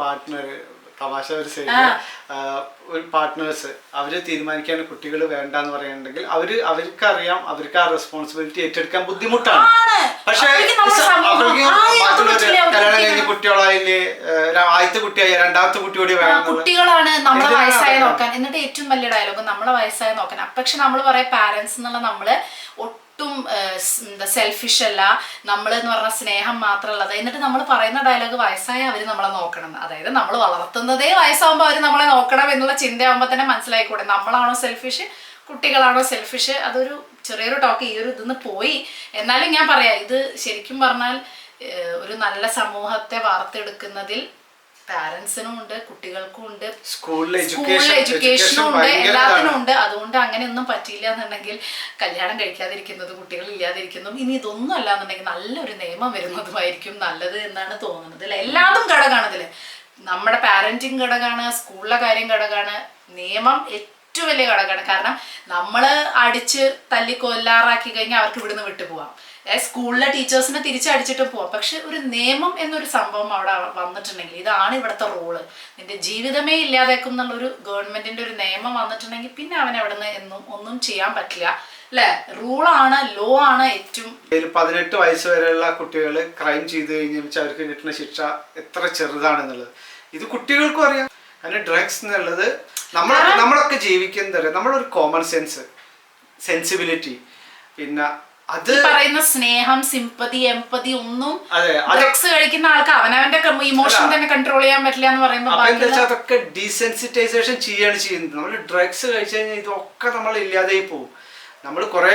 തമാശ ഒരു സൈഡ് ഒരു പാർട്ട്നേഴ്സ് അവര് തീരുമാനിക്കാണ് കുട്ടികൾ വേണ്ടെന്ന് പറയുന്നുണ്ടെങ്കിൽ അവർക്കറിയാം അവർക്ക് ആ റെസ്പോൺസിബിലിറ്റി ഏറ്റെടുക്കാൻ ബുദ്ധിമുട്ടാണ്. പക്ഷെ അവർക്ക് കല്യാണം കഴിഞ്ഞ് കുട്ടികളായില്ലേ, ആദ്യത്തെ കുട്ടിയായി രണ്ടാമത്തെ കുട്ടിയോട് വേണം, കുട്ടികളാണ് നമ്മളെ വയസ്സായ നോക്കാൻ. എന്നിട്ട് ഏറ്റവും വലിയ ഡയലോഗ് നമ്മളെ വയസ്സായ നോക്കാൻ. പക്ഷെ നമ്മൾ പറയാം പാരന്റ്സ് എന്നുള്ള നമ്മള് ഒട്ടും സെൽഫിഷ് അല്ല, നമ്മൾ എന്ന് പറഞ്ഞ സ്നേഹം മാത്രമുള്ളത്. എന്നിട്ട് നമ്മൾ പറയുന്ന ഡയലോഗ് വയസ്സായ അവര് നമ്മളെ നോക്കണം, അതായത് നമ്മൾ വളർത്തുന്നതേ വയസ്സാകുമ്പോൾ അവര് നമ്മളെ നോക്കണം എന്നുള്ള ചിന്തയാകുമ്പോൾ തന്നെ മനസ്സിലായിക്കൂടെ നമ്മളാണോ സെൽഫിഷ് കുട്ടികളാണോ സെൽഫിഷ്. അതൊരു ചെറിയൊരു ടോക്ക് ഈ ഒരു ഇതിന്ന് പോയി. എന്നാലും ഞാൻ പറയാം, ഇത് ശരിക്കും പറഞ്ഞാൽ ഒരു നല്ല സമൂഹത്തെ വാർത്തെടുക്കുന്നതിൽ പാരന്റ്സിനും ഉണ്ട്, കുട്ടികൾക്കും ഉണ്ട്, സ്കൂളിൽ എഡ്യൂക്കേഷനും ഉണ്ട്, എല്ലാത്തിനും ഉണ്ട്. അതുകൊണ്ട് അങ്ങനെയൊന്നും പറ്റിയില്ല എന്നുണ്ടെങ്കിൽ കല്യാണം കഴിക്കാതിരിക്കുന്നതും കുട്ടികൾ ഇല്ലാതിരിക്കുന്നതും ഇനി ഇതൊന്നും അല്ല എന്നുണ്ടെങ്കിൽ നല്ലൊരു നിയമം വരുന്നതുമായിരിക്കും നല്ലത് എന്നാണ് തോന്നുന്നത്. അല്ലെ, എല്ലാതും ഘടകമാണ് ഇതില്. നമ്മുടെ പാരന്റിങ് ഘടകമാണ്, സ്കൂളിലെ കാര്യം ഘടകമാണ്, നിയമം ഏറ്റവും വലിയ ഘടകമാണ്. കാരണം നമ്മൾ അടിച്ച് തല്ലി കൊല്ലാറാക്കി കഴിഞ്ഞാൽ അവർക്ക് ഇവിടുന്ന് വിട്ടുപോവാം, സ്കൂളിലെ ടീച്ചേഴ്സിനെ തിരിച്ചടിച്ചിട്ട് പോവാം. പക്ഷെ ഒരു നിയമം എന്നൊരു സംഭവം അവിടെ വന്നിട്ടുണ്ടെങ്കിൽ ഇതാണ് ഇവിടുത്തെ റൂള്, നിന്റെ ജീവിതമേ ഇല്ലാതേക്കും എന്നുള്ളൊരു ഗവൺമെന്റിന്റെ ഒരു നിയമം വന്നിട്ടുണ്ടെങ്കിൽ പിന്നെ അവൻ അവിടെ നിന്ന് ഒന്നും ചെയ്യാൻ പറ്റില്ല. അല്ലെ, റൂളാണ്, ലോ ആണ് ഏറ്റവും. 18 വയസ്സ് വരെയുള്ള കുട്ടികൾ ക്രൈം ചെയ്ത് കഴിഞ്ഞാൽ അവർക്ക് കിട്ടുന്ന ശിക്ഷ എത്ര ചെറുതാണെന്നുള്ളത് ഇത് കുട്ടികൾക്കും അറിയാം. കാരണം ഡ്രഗ്സ് എന്നുള്ളത് നമ്മളൊക്കെ ജീവിക്കുന്നത് നമ്മളൊരു കോമൺ സെൻസിബിലിറ്റി, പിന്നെ അത് പറയുന്ന സ്നേഹം, സിമ്പതി, എംപതി ഒന്നും ഡ്രഗ്സ് കഴിക്കുന്ന ആൾക്ക് അവനവന്റെ ഇമോഷൻ തന്നെ കൺട്രോൾ ചെയ്യാൻ പറ്റില്ല എന്ന് പറയുമ്പോൾ അതൊക്കെ ഡീസെൻസിറ്റൈസേഷൻ ചെയ്യുന്നത്. നമ്മൾ ഡ്രഗ്സ് കഴിച്ചു കഴിഞ്ഞാൽ ഇതൊക്കെ നമ്മൾ ഇല്ലാതെയായി പോകും. നമ്മൾ കുറെ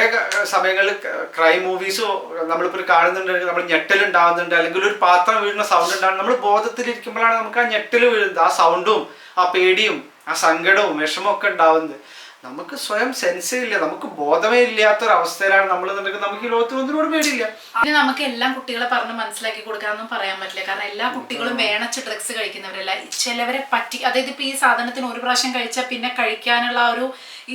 സമയങ്ങളിൽ ക്രൈം മൂവീസോ നമ്മളിപ്പോൾ കാണുന്നുണ്ടെങ്കിൽ നമ്മൾ ഞെട്ടലുണ്ടാവുന്നുണ്ട്, അല്ലെങ്കിൽ ഒരു പാത്രം വീഴുന്ന സൗണ്ട് ഉണ്ടാകും. നമ്മൾ ബോധത്തിലിരിക്കുമ്പോഴാണ് നമുക്ക് ആ ഞെട്ടൽ വീഴുന്നത്, ആ സൗണ്ടും ആ പേടിയും ആ സങ്കടവും വിഷമവും ഒക്കെ ഉണ്ടാവുന്നത്. നമുക്ക് സ്വയം സെൻസ് ഇല്ല, നമുക്ക് ബോധമേ ഇല്ലാത്തൊരവസ്ഥയിലാണ് നമ്മൾ. നമുക്ക് ഈ ലോകത്തിൽ ഒന്നിനോട് പേടിയില്ല. പിന്നെ നമുക്ക് എല്ലാം കുട്ടികളെ പറഞ്ഞ് മനസ്സിലാക്കി കൊടുക്കാനൊന്നും പറയാൻ പറ്റില്ല. കാരണം എല്ലാ കുട്ടികളും വേണച്ച് ഡ്രഗ്സ് കഴിക്കുന്നവരല്ല. ചിലവരെ പറ്റി, അതായത് ഇപ്പൊ ഈ സാധനത്തിന് ഒരു പ്രാവശ്യം കഴിച്ചാൽ പിന്നെ കഴിക്കാനുള്ള ഒരു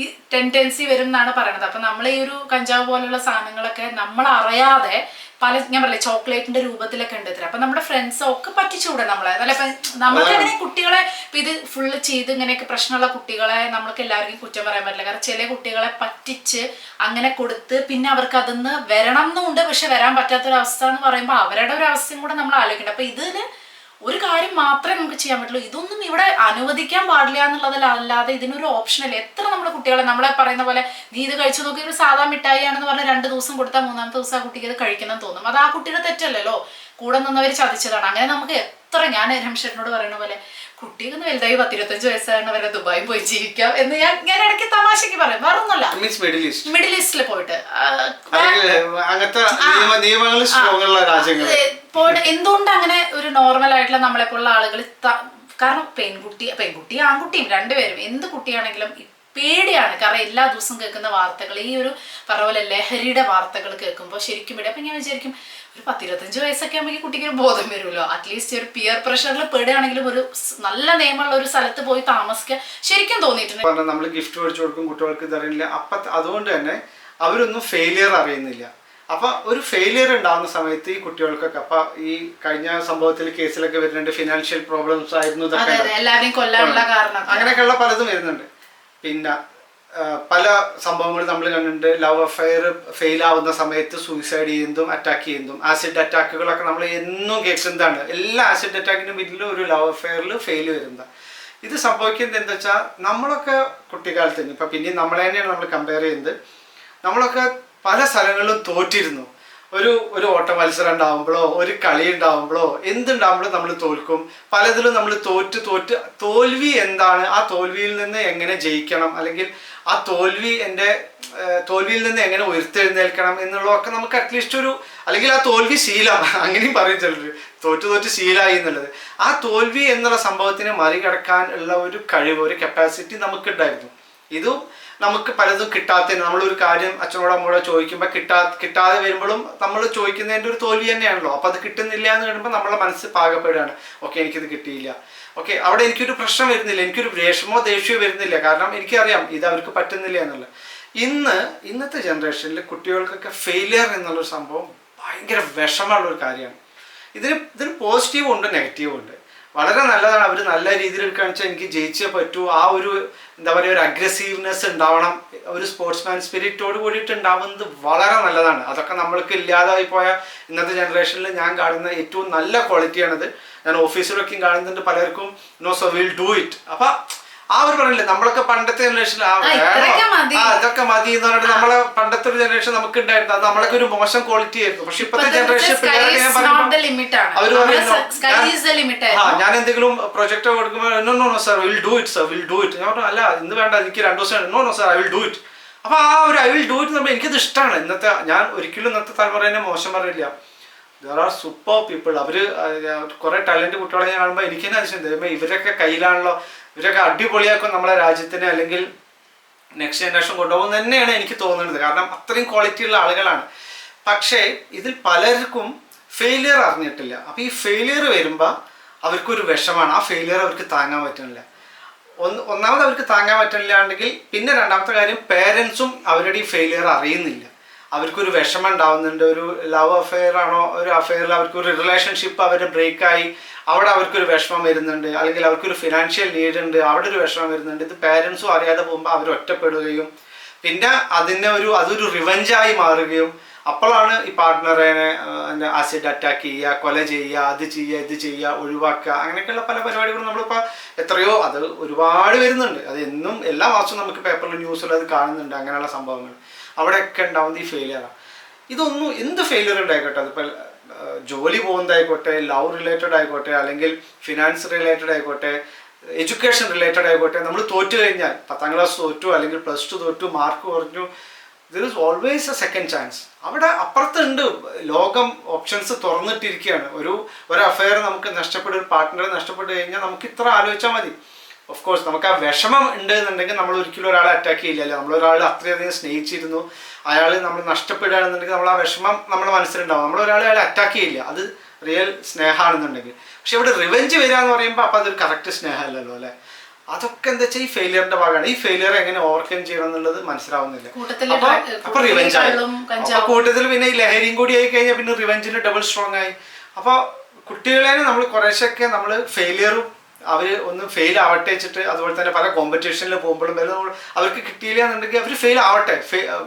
ഈ ടെൻഡൻസി വരും എന്നാണ് പറയണത്. അപ്പൊ നമ്മൾ ഈ ഒരു കഞ്ചാവ് പോലുള്ള സാധനങ്ങളൊക്കെ നമ്മൾ അറിയാതെ പല, ഞാൻ പറയില്ലേ, ചോക്ലേറ്റിന്റെ രൂപത്തിലൊക്കെ ഉണ്ട് ഇത്ര. അപ്പൊ നമ്മുടെ ഫ്രണ്ട്സ് ഒക്കെ പറ്റിച്ചുകൂടെ നമ്മളെ. അതല്ല, ഇപ്പൊ നമുക്ക് അങ്ങനെ കുട്ടികളെ ഇപ്പൊ ഇത് ഫുള്ള് ചെയ്ത് ഇങ്ങനെയൊക്കെ പ്രശ്നമുള്ള കുട്ടികളെ നമ്മൾക്ക് എല്ലാവർക്കും കുറ്റം പറയാൻ പറ്റില്ല. കാരണം ചില കുട്ടികളെ പറ്റിച്ച് അങ്ങനെ കൊടുത്ത് പിന്നെ അവർക്ക് അതിന്ന് വരണം എന്നുണ്ട്, പക്ഷെ വരാൻ പറ്റാത്തൊരവസ്ഥ എന്ന് പറയുമ്പോൾ അവരുടെ ഒരു അവസ്ഥയും കൂടെ നമ്മൾ ആലോചിക്കണം. അപ്പൊ ഇതിന് ഒരു കാര്യം മാത്രമേ നമുക്ക് ചെയ്യാൻ പറ്റുള്ളൂ, ഇതൊന്നും ഇവിടെ അനുവദിക്കാൻ പാടില്ല എന്നുള്ളതല്ലാതെ ഇതിനൊരു ഓപ്ഷനല്ല. എത്ര നമ്മുടെ കുട്ടികളെ നമ്മളെ പറയുന്ന പോലെ നീ ഇത് കഴിച്ചു നോക്കി, ഒരു സാധാ മിഠായി ആണെന്ന് പറഞ്ഞാൽ 2 ദിവസം കൊടുത്താൽ 3ാമത്തെ ദിവസം ആ കുട്ടിക്ക് ഇത് കഴിക്കണം തോന്നും. അത് ആ കുട്ടിയുടെ തെറ്റല്ലല്ലോ, കൂടെ നിന്നവർ ചതിച്ചതാണ്. അങ്ങനെ നമുക്ക് എത്ര, ഞാൻ രമേശനോട് പറയുന്ന പോലെ കുട്ടിയൊക്കെ ഒന്ന് വലുതായി 10-25 വയസ്സാണ് വരെ ദുബായിൽ പോയി ജീവിക്കാം എന്ന് ഞാൻ ഇടയ്ക്ക് തമാശയ്ക്ക് പറയും. വേറെ ഒന്നുമല്ല, മിഡിൽ ഈസ്റ്റിൽ പോയിട്ട് പോയിട്ട് എന്തുകൊണ്ട് അങ്ങനെ ഒരു നോർമൽ ആയിട്ടുള്ള നമ്മളെ പോലുള്ള ആളുകൾ. കാരണം പെൺകുട്ടി ആൺകുട്ടിയും രണ്ടുപേരും എന്ത് കുട്ടിയാണെങ്കിലും പേടിയാണ്. കാരണം എല്ലാ ദിവസവും കേൾക്കുന്ന വാർത്തകൾ, ഈ ഒരു പറഞ്ഞ പോലെ ലഹരിയുടെ വാർത്തകൾ കേൾക്കുമ്പോൾ ശരിക്കും പേടി. അപ്പൊ ഞാൻ വിചാരിക്കും ഒരു 10-25 വയസ്സൊക്കെ ആകുമ്പോൾ കുട്ടിക്ക് ഒരു ബോധം വരുമല്ലോ, അറ്റ്ലീസ്റ്റ് ഒരു പിയർ പ്രഷറിൽ പെടുകയാണെങ്കിലും ഒരു നല്ല നിയമമുള്ള ഒരു സ്ഥലത്ത് പോയി താമസിക്കാൻ ശരിക്കും തോന്നിയിട്ടുണ്ട്. നമ്മൾ ഗിഫ്റ്റ് മേടിച്ചു കൊടുക്കും, കുട്ടികൾക്ക് ഇതറിയില്ല. അപ്പൊ അതുകൊണ്ട് തന്നെ അവരൊന്നും ഫെയിലിയർ അറിയുന്നില്ല. അപ്പൊ ഒരു ഫെയിലിയർ ഉണ്ടാകുന്ന സമയത്ത് ഈ കുട്ടികൾക്കൊക്കെ, അപ്പൊ ഈ കഴിഞ്ഞ സംഭവത്തിൽ കേസിലൊക്കെ വരുന്നുണ്ട്, ഫിനാൻഷ്യൽ പ്രോബ്ലംസ് ആയിരുന്നു, അങ്ങനെയൊക്കെയുള്ള പലതും വരുന്നുണ്ട്. പിന്നെ പല സംഭവങ്ങൾ നമ്മൾ കണ്ടിട്ടുണ്ട്. ലവ് അഫെയർ ഫെയിൽ ആവുന്ന സമയത്ത് സൂയിസൈഡ് ചെയ്യുന്നതും അറ്റാക്ക് ചെയ്യുന്നതും, ആസിഡ് അറ്റാക്കുകളൊക്കെ നമ്മൾ എന്നും കേൾക്കുന്നതാണ്. എല്ലാ ആസിഡ് അറ്റാക്കിനും പിന്നിലും ഒരു ലവ് അഫെയറിൽ ഫെയിൽ വരുന്നത്. ഇത് സംഭവിക്കുന്നത് എന്താ വെച്ചാൽ നമ്മളൊക്കെ കുട്ടിക്കാലത്ത് തന്നെ, ഇപ്പം പിന്നെയും നമ്മളെ തന്നെയാണ് നമ്മൾ കമ്പയർ ചെയ്യുന്നത്, നമ്മളൊക്കെ പല സ്ഥലങ്ങളിലും തോറ്റിരുന്നു. ഒരു ഓട്ട മത്സരം ഉണ്ടാവുമ്പോഴോ ഒരു കളി ഉണ്ടാവുമ്പോഴോ എന്തുണ്ടാവുമ്പോഴും നമ്മൾ തോൽക്കും. പലതിലും നമ്മൾ തോൽവി എന്താണ്, ആ തോൽവിയിൽ നിന്ന് എങ്ങനെ ജയിക്കണം, അല്ലെങ്കിൽ ആ തോൽവിയിൽ നിന്ന് എങ്ങനെ ഉയർത്തെഴുന്നേൽക്കണം എന്നുള്ളതൊക്കെ നമുക്ക് അറ്റ്ലീസ്റ്റ് അല്ലെങ്കിൽ ആ തോൽവി ശീലം, അങ്ങനെയും പറയും ചിലർ, തോറ്റ് ശീലമായി എന്നുള്ളത്. ആ തോൽവി എന്നുള്ള സംഭവത്തിനെ മറികടക്കാൻ ഉള്ള ഒരു കഴിവ്, ഒരു കപ്പാസിറ്റി നമുക്കുണ്ടായിരുന്നു. ഇതും നമുക്ക് പലതും കിട്ടാത്തതിന്, നമ്മളൊരു കാര്യം അച്ഛനോടോ അമ്മയോടോ ചോദിക്കുമ്പോൾ കിട്ടാതെ വരുമ്പോഴും നമ്മൾ ചോദിക്കുന്നതിൻ്റെ ഒരു തോൽവി തന്നെയാണല്ലോ. അപ്പോൾ അത് കിട്ടുന്നില്ല എന്ന് കഴിയുമ്പോൾ നമ്മളെ മനസ്സ് പാകപ്പെടുകയാണ്. ഓക്കെ, എനിക്കിത് കിട്ടിയില്ല, ഓക്കെ, അവിടെ എനിക്കൊരു പ്രശ്നം വരുന്നില്ല, എനിക്കൊരു വിഷമോ ദേഷ്യമോ വരുന്നില്ല, കാരണം എനിക്കറിയാം ഇത് അവർക്ക് പറ്റുന്നില്ല എന്നുള്ളത്. ഇന്നത്തെ ജനറേഷനിൽ കുട്ടികൾക്കൊക്കെ ഫെയിലിയർ എന്നുള്ളൊരു സംഭവം ഭയങ്കര വിഷമമുള്ളൊരു കാര്യമാണ്. ഇതിന് പോസിറ്റീവും ഉണ്ട് നെഗറ്റീവും ഉണ്ട്. വളരെ നല്ലതാണ്. അവർ നല്ല രീതിയിൽ എടുക്കുകയാണെന്ന് വെച്ചാൽ എനിക്ക് ജയിച്ചേ പറ്റൂ, ആ ഒരു എന്താ പറയുക ഒരു അഗ്രസീവ്നെസ് ഉണ്ടാവണം, ഒരു സ്പോർട്സ്മാൻ സ്പിരിറ്റോട് കൂടിയിട്ട് ഉണ്ടാവുന്നത് വളരെ നല്ലതാണ്. അതൊക്കെ നമ്മൾക്ക് ഇല്ലാതായി പോയ ഇന്നത്തെ ജനറേഷനിൽ ഞാൻ കാണുന്ന ഏറ്റവും നല്ല ക്വാളിറ്റിയാണിത്. ഞാൻ ഓഫീസിലൊക്കെയും കാണുന്നുണ്ട് പലർക്കും no so will do it. അപ്പം ആ ഒരു പറഞ്ഞില്ലേ നമ്മളൊക്കെ പണ്ടത്തെ ജനറേഷനിൽ ഇതൊക്കെ മതി എന്ന് പറഞ്ഞിട്ട് നമ്മളെ പണ്ടത്തെ ഒരു ജനറേഷൻ നമുക്ക് ഉണ്ടായിരുന്നു, അത് നമ്മളൊക്കെ ഒരു മോശം ക്വാളിറ്റി ആയിരുന്നു. പക്ഷെ ഇപ്പോഴത്തെ ജനറേഷൻ പിള്ളേരൊക്കെ ഞാൻ അവർ ഞാൻ എന്തെങ്കിലും പ്രൊജക്ട് കൊടുക്കുമ്പോൾ no sir will do it sir will do it. ഞാൻ പറഞ്ഞു അല്ല ഇന്ന് വേണ്ട എനിക്ക് 2 ദിവസം no sir I will do it. അപ്പൊ ആ ഒരു ഐ വിൽ ഡു ഇറ്റ് എന്ന് എനിക്കത് ഇഷ്ടമാണ്. ഇന്നത്തെ ഞാൻ ഒരിക്കലും ഇന്നത്തെ തലമുറേനെ മോശം പറയില്ല. There are super people. അവര് കുറെ ടാലന്റ് കുട്ടികളെ ഞാൻ കാണുമ്പോൾ എനിക്ക് തന്നെ അതിശയം, ഇവരൊക്കെ കയ്യിലാണല്ലോ, ഇവരൊക്കെ അടിപൊളിയാക്കും നമ്മളെ രാജ്യത്തിന് അല്ലെങ്കിൽ നെക്സ്റ്റ് ജനറേഷൻ കൊണ്ടുപോകും തന്നെയാണ് എനിക്ക് തോന്നുന്നത്. കാരണം അത്രയും ക്വാളിറ്റി ഉള്ള ആളുകളാണ്. പക്ഷേ ഇതിൽ പലർക്കും ഫെയിലിയർ അറിഞ്ഞിട്ടില്ല. അപ്പോൾ ഈ ഫെയിലിയർ വരുമ്പോൾ അവർക്കൊരു വിഷമാണ്, ആ ഫെയിലിയർ അവർക്ക് താങ്ങാൻ പറ്റുന്നില്ല. ഒന്നാമത് അവർക്ക് താങ്ങാൻ പറ്റുന്നില്ലാണ്ടെങ്കിൽ പിന്നെ രണ്ടാമത്തെ കാര്യം പേരൻസും അവരുടെ ഈ ഫെയിലിയർ അറിയുന്നില്ല. അവർക്കൊരു വിഷമം ഉണ്ടാവുന്നുണ്ട്. ഒരു ലവ് അഫെയർ ആണോ, ഒരു അഫെയറിൽ അവർക്കൊരു റിലേഷൻഷിപ്പ് അവർ ബ്രേക്കായി അവിടെ അവർക്കൊരു വിഷമം വരുന്നുണ്ട്, അല്ലെങ്കിൽ അവർക്കൊരു ഫിനാൻഷ്യൽ നീഡ് ഉണ്ട്, അവിടെ ഒരു വിഷമം വരുന്നുണ്ട്. ഇത് പേരൻസും അറിയാതെ പോകുമ്പോൾ അവർ ഒറ്റപ്പെടുകയും പിന്നെ അതൊരു റിവഞ്ചായി മാറുകയും അപ്പോഴാണ് ഈ പാർട്ട്ണറെ ആസിഡ് അറ്റാക്ക് ചെയ്യുക, കൊല ചെയ്യുക, അത് ചെയ്യുക, ഇത് ചെയ്യുക, ഒഴിവാക്കുക, അങ്ങനെയൊക്കെയുള്ള പല പരിപാടികളും നമ്മളിപ്പോൾ എത്രയോ അത് ഒരുപാട് വരുന്നുണ്ട്. അത് എന്നും എല്ലാ മാസവും നമുക്ക് പേപ്പറിൽ ന്യൂസിൽ അത് കാണുന്നുണ്ട്. അങ്ങനെയുള്ള സംഭവങ്ങൾ അവിടെയൊക്കെ ഉണ്ടാവുന്നത് ഈ ഫെയിലിയറാണ്. ഇതൊന്നും എന്ത് ഫെയിലിയർ ഉണ്ടായിക്കോട്ടെ, അതിപ്പോൾ ജോലി പോകുന്നതായിക്കോട്ടെ, ലവ് റിലേറ്റഡ് ആയിക്കോട്ടെ, അല്ലെങ്കിൽ ഫിനാൻസ് റിലേറ്റഡ് ആയിക്കോട്ടെ, എഡ്യൂക്കേഷൻ റിലേറ്റഡ് ആയിക്കോട്ടെ, നമ്മൾ തോറ്റു കഴിഞ്ഞാൽ 10ാം ക്ലാസ് തോറ്റു അല്ലെങ്കിൽ +2 തോറ്റു, മാർക്ക് കുറഞ്ഞു, there is always A second chance. അവിടെ അപ്പുറത്തുണ്ട് ലോകം, ഓപ്ഷൻസ് തുറന്നിട്ടിരിക്കുകയാണ്. ഒരു അഫെയർ നമുക്ക് നഷ്ടപ്പെട്ട, ഒരു പാർട്ട്ണറെ നഷ്ടപ്പെട്ട് കഴിഞ്ഞാൽ നമുക്ക് ഇത്ര ആലോചിച്ചാൽ മതി. ഓഫ് കോഴ്സ് നമുക്ക് ആ വിഷമം ഉണ്ട് എന്നുണ്ടെങ്കിൽ നമ്മൾ ഒരിക്കലും ഒരാളെ അറ്റാക്ക് ചെയ്യില്ലല്ലോ. നമ്മളൊരാൾ അത്രയധികം സ്നേഹിച്ചിരുന്നു, അയാൾ നമ്മൾ നഷ്ടപ്പെടുകയാണെന്നുണ്ടെങ്കിൽ നമ്മൾ ആ വിഷമം നമ്മുടെ മനസ്സിലുണ്ടാവും. നമ്മളൊരാളെ അറ്റാക്ക് ചെയ്യില്ല, അത് റിയൽ സ്നേഹമാണെന്നുണ്ടെങ്കിൽ. പക്ഷെ ഇവിടെ റിവെഞ്ച് വരിക എന്ന് പറയുമ്പോൾ അപ്പം അതൊരു കറക്റ്റ് സ്നേഹമല്ലല്ലോ അല്ലേ. അതൊക്കെ എന്താ വെച്ചാൽ ഈ ഫെയിലിയറിന്റെ ഭാഗമാണ്. ഈ ഫെയിലിയർ എങ്ങനെ ഓവർകം ചെയ്യണം എന്നുള്ളത് മനസ്സിലാവുന്നില്ല. അപ്പൊ റിവെഞ്ച് ആയി, അപ്പൊ കൂട്ടത്തിൽ പിന്നെ ഈ ലഹരിയും കൂടി ആയി കഴിഞ്ഞാൽ പിന്നെ റിവെഞ്ചിന് ഡബിൾ സ്ട്രോങ് ആയി. അപ്പോൾ കുട്ടികളെ നമ്മൾ കുറേശ്ശൊക്കെ നമ്മൾ ഫെയിലിയറും അവർ ഒന്ന് ഫെയിൽ ആവട്ടെ വെച്ചിട്ട്, അതുപോലെ തന്നെ പല കോമ്പറ്റീഷനിൽ പോകുമ്പോഴും അവർക്ക് കിട്ടിയില്ല എന്നുണ്ടെങ്കിൽ അവർ ഫെയിൽ ആവട്ടെ,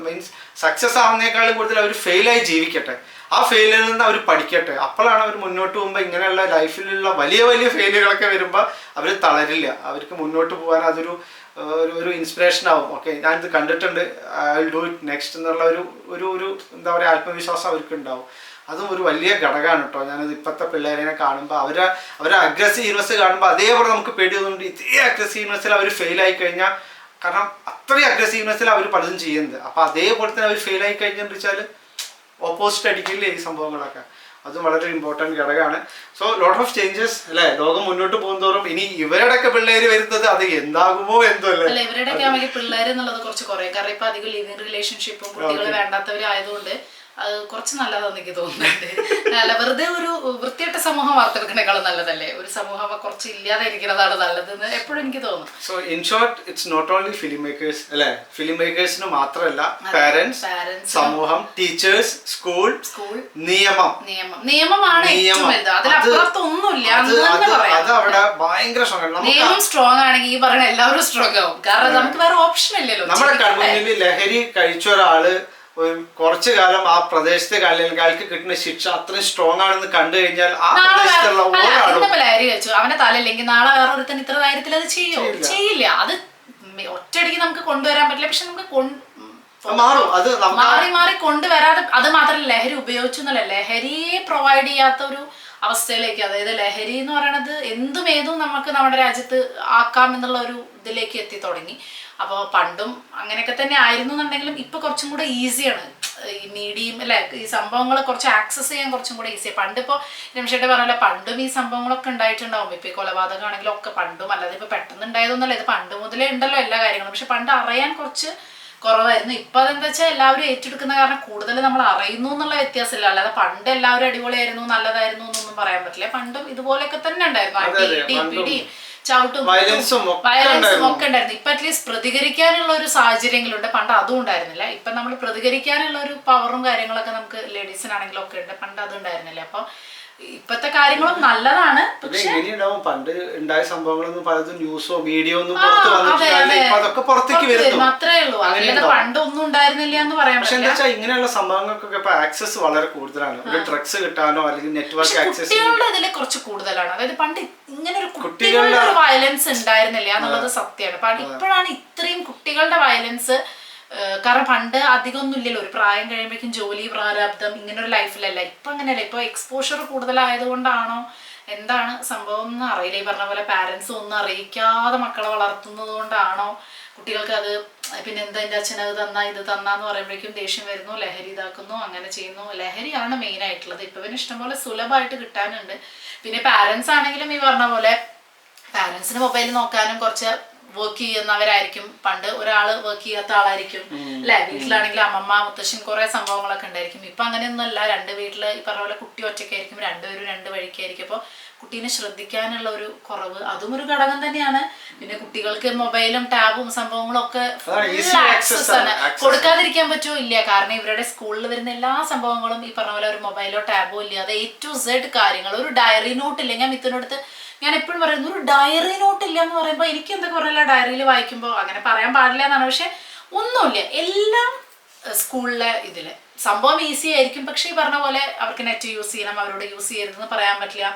മീൻസ് സക്സസ് ആവുന്നേക്കാളും കൂടുതൽ അവർ ഫെയിലായി ജീവിക്കട്ടെ, ആ ഫെയിലിൽ നിന്ന് അവർ പഠിക്കട്ടെ. അപ്പോഴാണ് അവർ മുന്നോട്ട് പോകുമ്പോൾ ഇങ്ങനെയുള്ള ലൈഫിലുള്ള വലിയ വലിയ ഫെയിലുകളൊക്കെ വരുമ്പോൾ അവർ തളരില്ല, അവർക്ക് മുന്നോട്ട് പോകാൻ അതൊരു ഇൻസ്പിറേഷൻ ആവും. ഓക്കെ ഞാനിത് കണ്ടിട്ടുണ്ട്, I will do it next എന്നുള്ള ഒരു എന്താ പറയുക ആത്മവിശ്വാസം അവർക്ക് ഉണ്ടാവും. അതും ഒരു വലിയ ഘടകമാണ് കേട്ടോ. ഞാനത് ഇപ്പോഴത്തെ പിള്ളേരെ കാണുമ്പോൾ അവരെ അഗ്രസീവ്നെസ് കാണുമ്പോൾ അതേപോലെ നമുക്ക് പേടി തോന്നുന്നുണ്ട്. ഇതേ അഗ്രസീവ്നെസ്സിൽ അവർ ഫെയിലായി കഴിഞ്ഞാൽ, കാരണം അത്രയും അഗ്രസീവ്നെസ്സിൽ അവർ പലതും ചെയ്യുന്നത്. അപ്പോൾ അതേപോലെ തന്നെ അവർ ഫെയിലായി കഴിഞ്ഞെന്ന് വെച്ചാൽ ഓപ്പോസിറ്റ് അടിക്കില്ലേ ഈ സംഭവങ്ങളൊക്കെ. അതും വളരെ ഇമ്പോർട്ടൻറ്റ് ഘടകമാണ്. സോ ലോട്ട് ഓഫ് ചേഞ്ചസ് അല്ലേ, ലോകം മുന്നോട്ട് പോകുന്നതോറും ഇനി ഇവരുടെയൊക്കെ പിള്ളേര് വരുന്നത് അത് എന്താകുമോ എന്തോ അല്ലേ. ഇവരുടെയൊക്കെ പിള്ളേർ എന്നുള്ളത് കുറച്ച് കുറയും. കാരണം ഇപ്പൊ അധികം ലിവിങ് റിലേഷൻഷിപ്പും കുട്ടികൾ വേണ്ടാത്തവരായതുകൊണ്ട് അത് കുറച്ച് നല്ലതാണെന്ന് എനിക്ക് തോന്നുന്നുണ്ട്. അല്ല, വെറുതെ ഒരു വൃത്തിയായിട്ട സമൂഹം വാർത്തെടുക്കണേക്കാളും നല്ലതല്ലേ ഒരു സമൂഹം കുറച്ച് ഇല്ലാതെ ഇരിക്കുന്നതാണ് നല്ലതെന്ന് എപ്പോഴും എനിക്ക് തോന്നും. So in short it's not only film makers അല്ലേ, ഫിലിം മേക്കേഴ്സിന് മാത്രമല്ല പാരന്റ്സ്, സമൂഹം, ടീച്ചേഴ്സ്, സ്കൂൾ, നിയമമാണ് ഏറ്റവും വലുത്. അതിലപ്പുറത്തൊന്നുമില്ല. അത് അവിടെ ഭയങ്കര സ്ട്രോങ്. നിയമം സ്ട്രോങ് ആണെങ്കിൽ ഈ പറയുന്ന എല്ലാവരും സ്ട്രോങ് ആവും. കാരണം നമുക്ക് വേറെ ഓപ്ഷൻ ഇല്ലല്ലോ. നമ്മുടെ കൺമുന്നിൽ ലഹരി കഴിച്ച ഒരാള് കുറച്ചു കാലം ആ പ്രദേശത്തെ അയാൾക്ക് കിട്ടുന്ന ശിക്ഷ അത്രയും സ്ട്രോങ് ആണെന്ന് കണ്ടു കഴിഞ്ഞാൽ ആ പ്രദേശത്തുള്ള ലഹരി കഴിച്ചു അവന്റെ തലയില്ലെങ്കിൽ നാളെ വേറെ ഒരുത്തൻ ഇത്ര കാര്യത്തിൽ അത് ചെയ്യില്ല. അത് ഒറ്റയടിക്ക് നമുക്ക് കൊണ്ടുവരാൻ പറ്റില്ല. പക്ഷെ നമുക്ക് മാറി കൊണ്ടുവരാതെ, അത് മാത്രമല്ല ലഹരി ഉപയോഗിച്ചു എന്നല്ല, ലഹരിയെ പ്രൊവൈഡ് ചെയ്യാത്ത ഒരു അവസ്ഥയിലേക്ക്, അതായത് ലഹരി എന്ന് പറയുന്നത് എന്തും ഏതും നമുക്ക് നമ്മുടെ രാജ്യത്ത് ആക്കാം എന്നുള്ള ഒരു ഇതിലേക്ക് എത്തി തുടങ്ങി. അപ്പോൾ പണ്ടും അങ്ങനെയൊക്കെ തന്നെ ആയിരുന്നു എന്നുണ്ടെങ്കിലും ഇപ്പൊ കുറച്ചും കൂടെ ഈസിയാണ് ഈ മീഡിയം അല്ലെ, ഈ സംഭവങ്ങൾ കുറച്ച് ആക്സസ് ചെയ്യാൻ കുറച്ചും കൂടെ ഈസിയാണ്. പണ്ടിപ്പോൾ രമേശേട്ടൻ പറഞ്ഞല്ലോ, പണ്ടും ഈ സംഭവങ്ങളൊക്കെ ഉണ്ടായിട്ടുണ്ടാവും. ഇപ്പൊ ഈ കൊലപാതകമാണെങ്കിലും ഒക്കെ പണ്ടും, അല്ലാതെ ഇപ്പൊ പെട്ടെന്ന് ഉണ്ടായതൊന്നുമല്ല, ഇത് പണ്ട് മുതലേ ഉണ്ടല്ലോ എല്ലാ കാര്യങ്ങളും. പക്ഷെ പണ്ട് അറിയാൻ കുറച്ച് കുറവായിരുന്നു. ഇപ്പൊ അതെന്താ വെച്ചാൽ എല്ലാവരും ഏറ്റെടുക്കുന്ന കാരണം കൂടുതൽ നമ്മൾ അറിയുന്നു എന്നുള്ള വ്യത്യാസമില്ല. അല്ലാതെ പണ്ട് എല്ലാവരും അടിപൊളിയായിരുന്നു നല്ലതായിരുന്നു എന്നൊന്നും പറയാൻ പറ്റില്ല. പണ്ടും ഇതുപോലെയൊക്കെ തന്നെ ഉണ്ടായിരുന്നു, ചവിട്ടും വയലൻസും ഒക്കെ ഉണ്ടായിരുന്നു. ഇപ്പൊ അറ്റ്ലീസ്റ്റ് പ്രതികരിക്കാനുള്ള ഒരു സാഹചര്യങ്ങളുണ്ട്. പണ്ട് അതും ഉണ്ടായിരുന്നില്ല. ഇപ്പൊ നമ്മൾ പ്രതികരിക്കാനുള്ള ഒരു പവറും കാര്യങ്ങളൊക്കെ നമുക്ക് ലേഡീസിനാണെങ്കിലും ഒക്കെ ഉണ്ട്. പണ്ട് അതും ഉണ്ടായിരുന്നില്ല. അപ്പൊ ഇപ്പത്തെ കാര്യങ്ങളും നല്ലതാണ്. പക്ഷെ എങ്ങനെയുണ്ടാവും പണ്ട് ഉണ്ടായ സംഭവങ്ങളൊന്നും പലതും ന്യൂസോ മീഡിയ ഒന്നും പുറത്ത് വന്നിട്ടില്ല. ഇപ്പൊ അതൊക്കെ പുറത്തേക്ക് വരുന്നു, അത്രേ ഉള്ളൂ. പണ്ട് ഒന്നും ഉണ്ടായിരുന്നില്ല എന്ന് പറയാൻ. പക്ഷെ എന്താ വെച്ചാൽ ഇങ്ങനെയുള്ള സംഭവങ്ങൾക്കൊക്കെ ഇപ്പൊ ആക്സസ് വളരെ കൂടുതലാണ്. ഒരു ഡ്രഗ്സ് കിട്ടാനോ അല്ലെങ്കിൽ നെറ്റ്വർക്ക് ആക്സസ് കുട്ടികളുടെ ഇതിൽ കുറച്ച് കൂടുതലാണ്. അതായത് പണ്ട് ഇങ്ങനെ ഒരു കുട്ടികളുടെ ഒരു വയലൻസ് ഉണ്ടായിരുന്നില്ല എന്നുള്ളത് സത്യമാണ്. ഇപ്പോഴാണ് ഇത്രയും കുട്ടികളുടെ വയലൻസ്. കാരണം പണ്ട് അധികം ഒന്നും ഇല്ലല്ലോ, ഒരു പ്രായം കഴിയുമ്പോഴേക്കും ജോലി പ്രാരാബ്ദം ഇങ്ങനെ ഒരു ലൈഫിലല്ല. ഇപ്പൊ അങ്ങനെയല്ല. ഇപ്പൊ എക്സ്പോഷർ കൂടുതലായത് കൊണ്ടാണോ എന്താണ് സംഭവം എന്ന് അറിയില്ല. ഈ പറഞ്ഞ പോലെ പാരന്റ്സ് ഒന്നും അറിയിക്കാതെ മക്കളെ വളർത്തുന്നത് കൊണ്ടാണോ കുട്ടികൾക്ക് അത് പിന്നെ എന്താ എൻ്റെ അച്ഛൻ അത് തന്നാ ഇത് തന്നാന്ന് പറയുമ്പോഴേക്കും ദേഷ്യം വരുന്നു, ലഹരി ഇതാക്കുന്നു, അങ്ങനെ ചെയ്യുന്നു. ലഹരിയാണ് മെയിൻ ആയിട്ടുള്ളത്. ഇപ്പൊ പിന്നെ ഇഷ്ടംപോലെ സുലഭമായിട്ട് കിട്ടാനുണ്ട്. പിന്നെ പാരന്റ്സ് ആണെങ്കിലും ഈ പറഞ്ഞ പോലെ പാരന്റ്സിന് മൊബൈൽ നോക്കാനും കുറച്ച് വർക്ക് ചെയ്യുന്നവരായിരിക്കും. പണ്ട് ഒരാള് വർക്ക് ചെയ്യാത്ത ആളായിരിക്കും അല്ലെ. വീട്ടിലാണെങ്കിൽ അമ്മമ്മ മുത്തശ്ശൻ കുറെ സംഭവങ്ങളൊക്കെ ഉണ്ടായിരിക്കും. ഇപ്പൊ അങ്ങനെയൊന്നുമല്ല. രണ്ട് വീട്ടില് ഈ പറഞ്ഞ പോലെ കുട്ടി ഒറ്റയ്ക്കായിരിക്കും, രണ്ടുപേരും രണ്ട് വഴിക്കായിരിക്കും. അപ്പൊ കുട്ടീനെ ശ്രദ്ധിക്കാനുള്ള ഒരു കുറവ് അതും ഒരു ഘടകം തന്നെയാണ്. പിന്നെ കുട്ടികൾക്ക് മൊബൈലും ടാബും സംഭവങ്ങളും ഒക്കെ ആക്സസ് ആണ്. കൊടുക്കാതിരിക്കാൻ പറ്റുമോ? ഇല്ല. കാരണം ഇവരുടെ സ്കൂളിൽ വരുന്ന എല്ലാ സംഭവങ്ങളും ഈ പറഞ്ഞ പോലെ ഒരു മൊബൈലോ ടാബോ ഇല്ലാതെ A to Z കാര്യങ്ങൾ. ഒരു ഡയറി നോട്ട് ഇല്ല. ഞാൻ മിഥുനടുത്ത് ഞാൻ എപ്പോഴും പറയുന്നു, ഒരു ഡയറി നോട്ട് ഇല്ല എന്ന് പറയുമ്പോൾ എനിക്ക് എന്തൊക്കെ പറയില്ല, ഡയറിയിൽ വായിക്കുമ്പോൾ അങ്ങനെ പറയാൻ പാടില്ല എന്നാണ്. പക്ഷെ ഒന്നുമില്ല, എല്ലാം സ്കൂളിലെ ഇതില് സംഭവം ഈസി ആയിരിക്കും. പക്ഷെ ഈ പറഞ്ഞ പോലെ അവർക്ക് നെറ്റ് യൂസ് ചെയ്യണം, അവരോട് യൂസ് ചെയ്യരുതെന്ന് പറയാൻ പറ്റില്ല.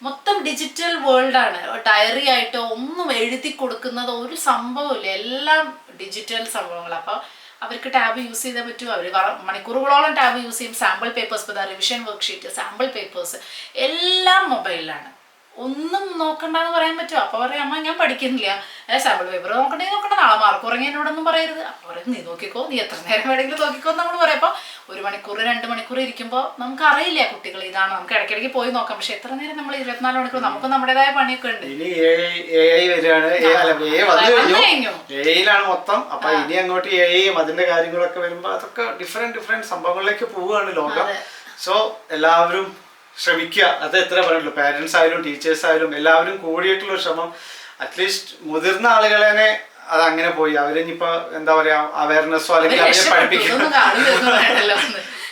മൊത്തം ഡിജിറ്റൽ വേൾഡാണ്. ഡയറി ആയിട്ടോ ഒന്നും എഴുതി കൊടുക്കുന്നത് ഒരു സംഭവമില്ല. എല്ലാം ഡിജിറ്റൽ സംഭവങ്ങൾ. അപ്പോൾ അവർക്ക് ടാബ് യൂസ് ചെയ്താൽ പറ്റും. അവർ മണിക്കൂറുകളോളം ടാബ് യൂസ് ചെയ്യും. സാമ്പിൾ പേപ്പേഴ്സ്, ഇപ്പോൾ റിവിഷൻ വർക്ക്ഷീറ്റ്, സാമ്പിൾ പേപ്പേഴ്സ് എല്ലാം മൊബൈലിലാണ്. ഒന്നും നോക്കണ്ടെന്ന് പറയാൻ പറ്റുമോ? അപ്പോൾ പറയാം അമ്മ ഞാൻ പഠിക്കുന്നില്ല, സാമ്പിൾ പേപ്പർ നോക്കണ്ടേ നോക്കണ്ട, നാളെ മാർക്ക് കുറഞ്ഞ എന്നോടൊന്നും പറയരുത്. അപ്പോൾ പറയും നീ നോക്കിക്കോ, നീ എത്ര നേരം വേണമെങ്കിലും നോക്കിക്കോ എന്ന് നമ്മൾ പറയാം. അപ്പോൾ 1 മണിക്കൂർ 2 മണിക്ൂർ ഇരിക്കുമ്പോൾ നമുക്കറിയില്ല കുട്ടികൾ ഇതാണ്. നമുക്ക് ഇടയ്ക്കിടയ്ക്ക് പോയി നോക്കാം. പക്ഷെ എത്ര നേരം നമ്മൾ 24 മണിക്കൂർ നമുക്ക് നമ്മുടേതായ പണിയൊക്കെ ഉണ്ട്. മൊത്തം. അപ്പൊ ഇനി അങ്ങോട്ട് എഐയും അതിന്റെ കാര്യങ്ങളൊക്കെ വരുമ്പോ അതൊക്കെ ഡിഫറെന്റ് സംഭവങ്ങളിലേക്ക് പോവുകയാണ് ലോകം. സോ എല്ലാവരും ശ്രമിക്കുക. അത് എത്ര പറയുള്ളൂ, പാരന്റ്സ് ആയാലും ടീച്ചേഴ്സ് ആയാലും എല്ലാവരും കൂടിയിട്ടുള്ള ശ്രമം. അറ്റ്ലീസ്റ്റ് മുതിർന്ന ആളുകളെ അത് അങ്ങനെ പോയി അവരിനിപ്പോ എന്താ പറയാ അവയർനെസ്സോ അല്ലെങ്കിൽ അവരെ പഠിപ്പിക്കണം.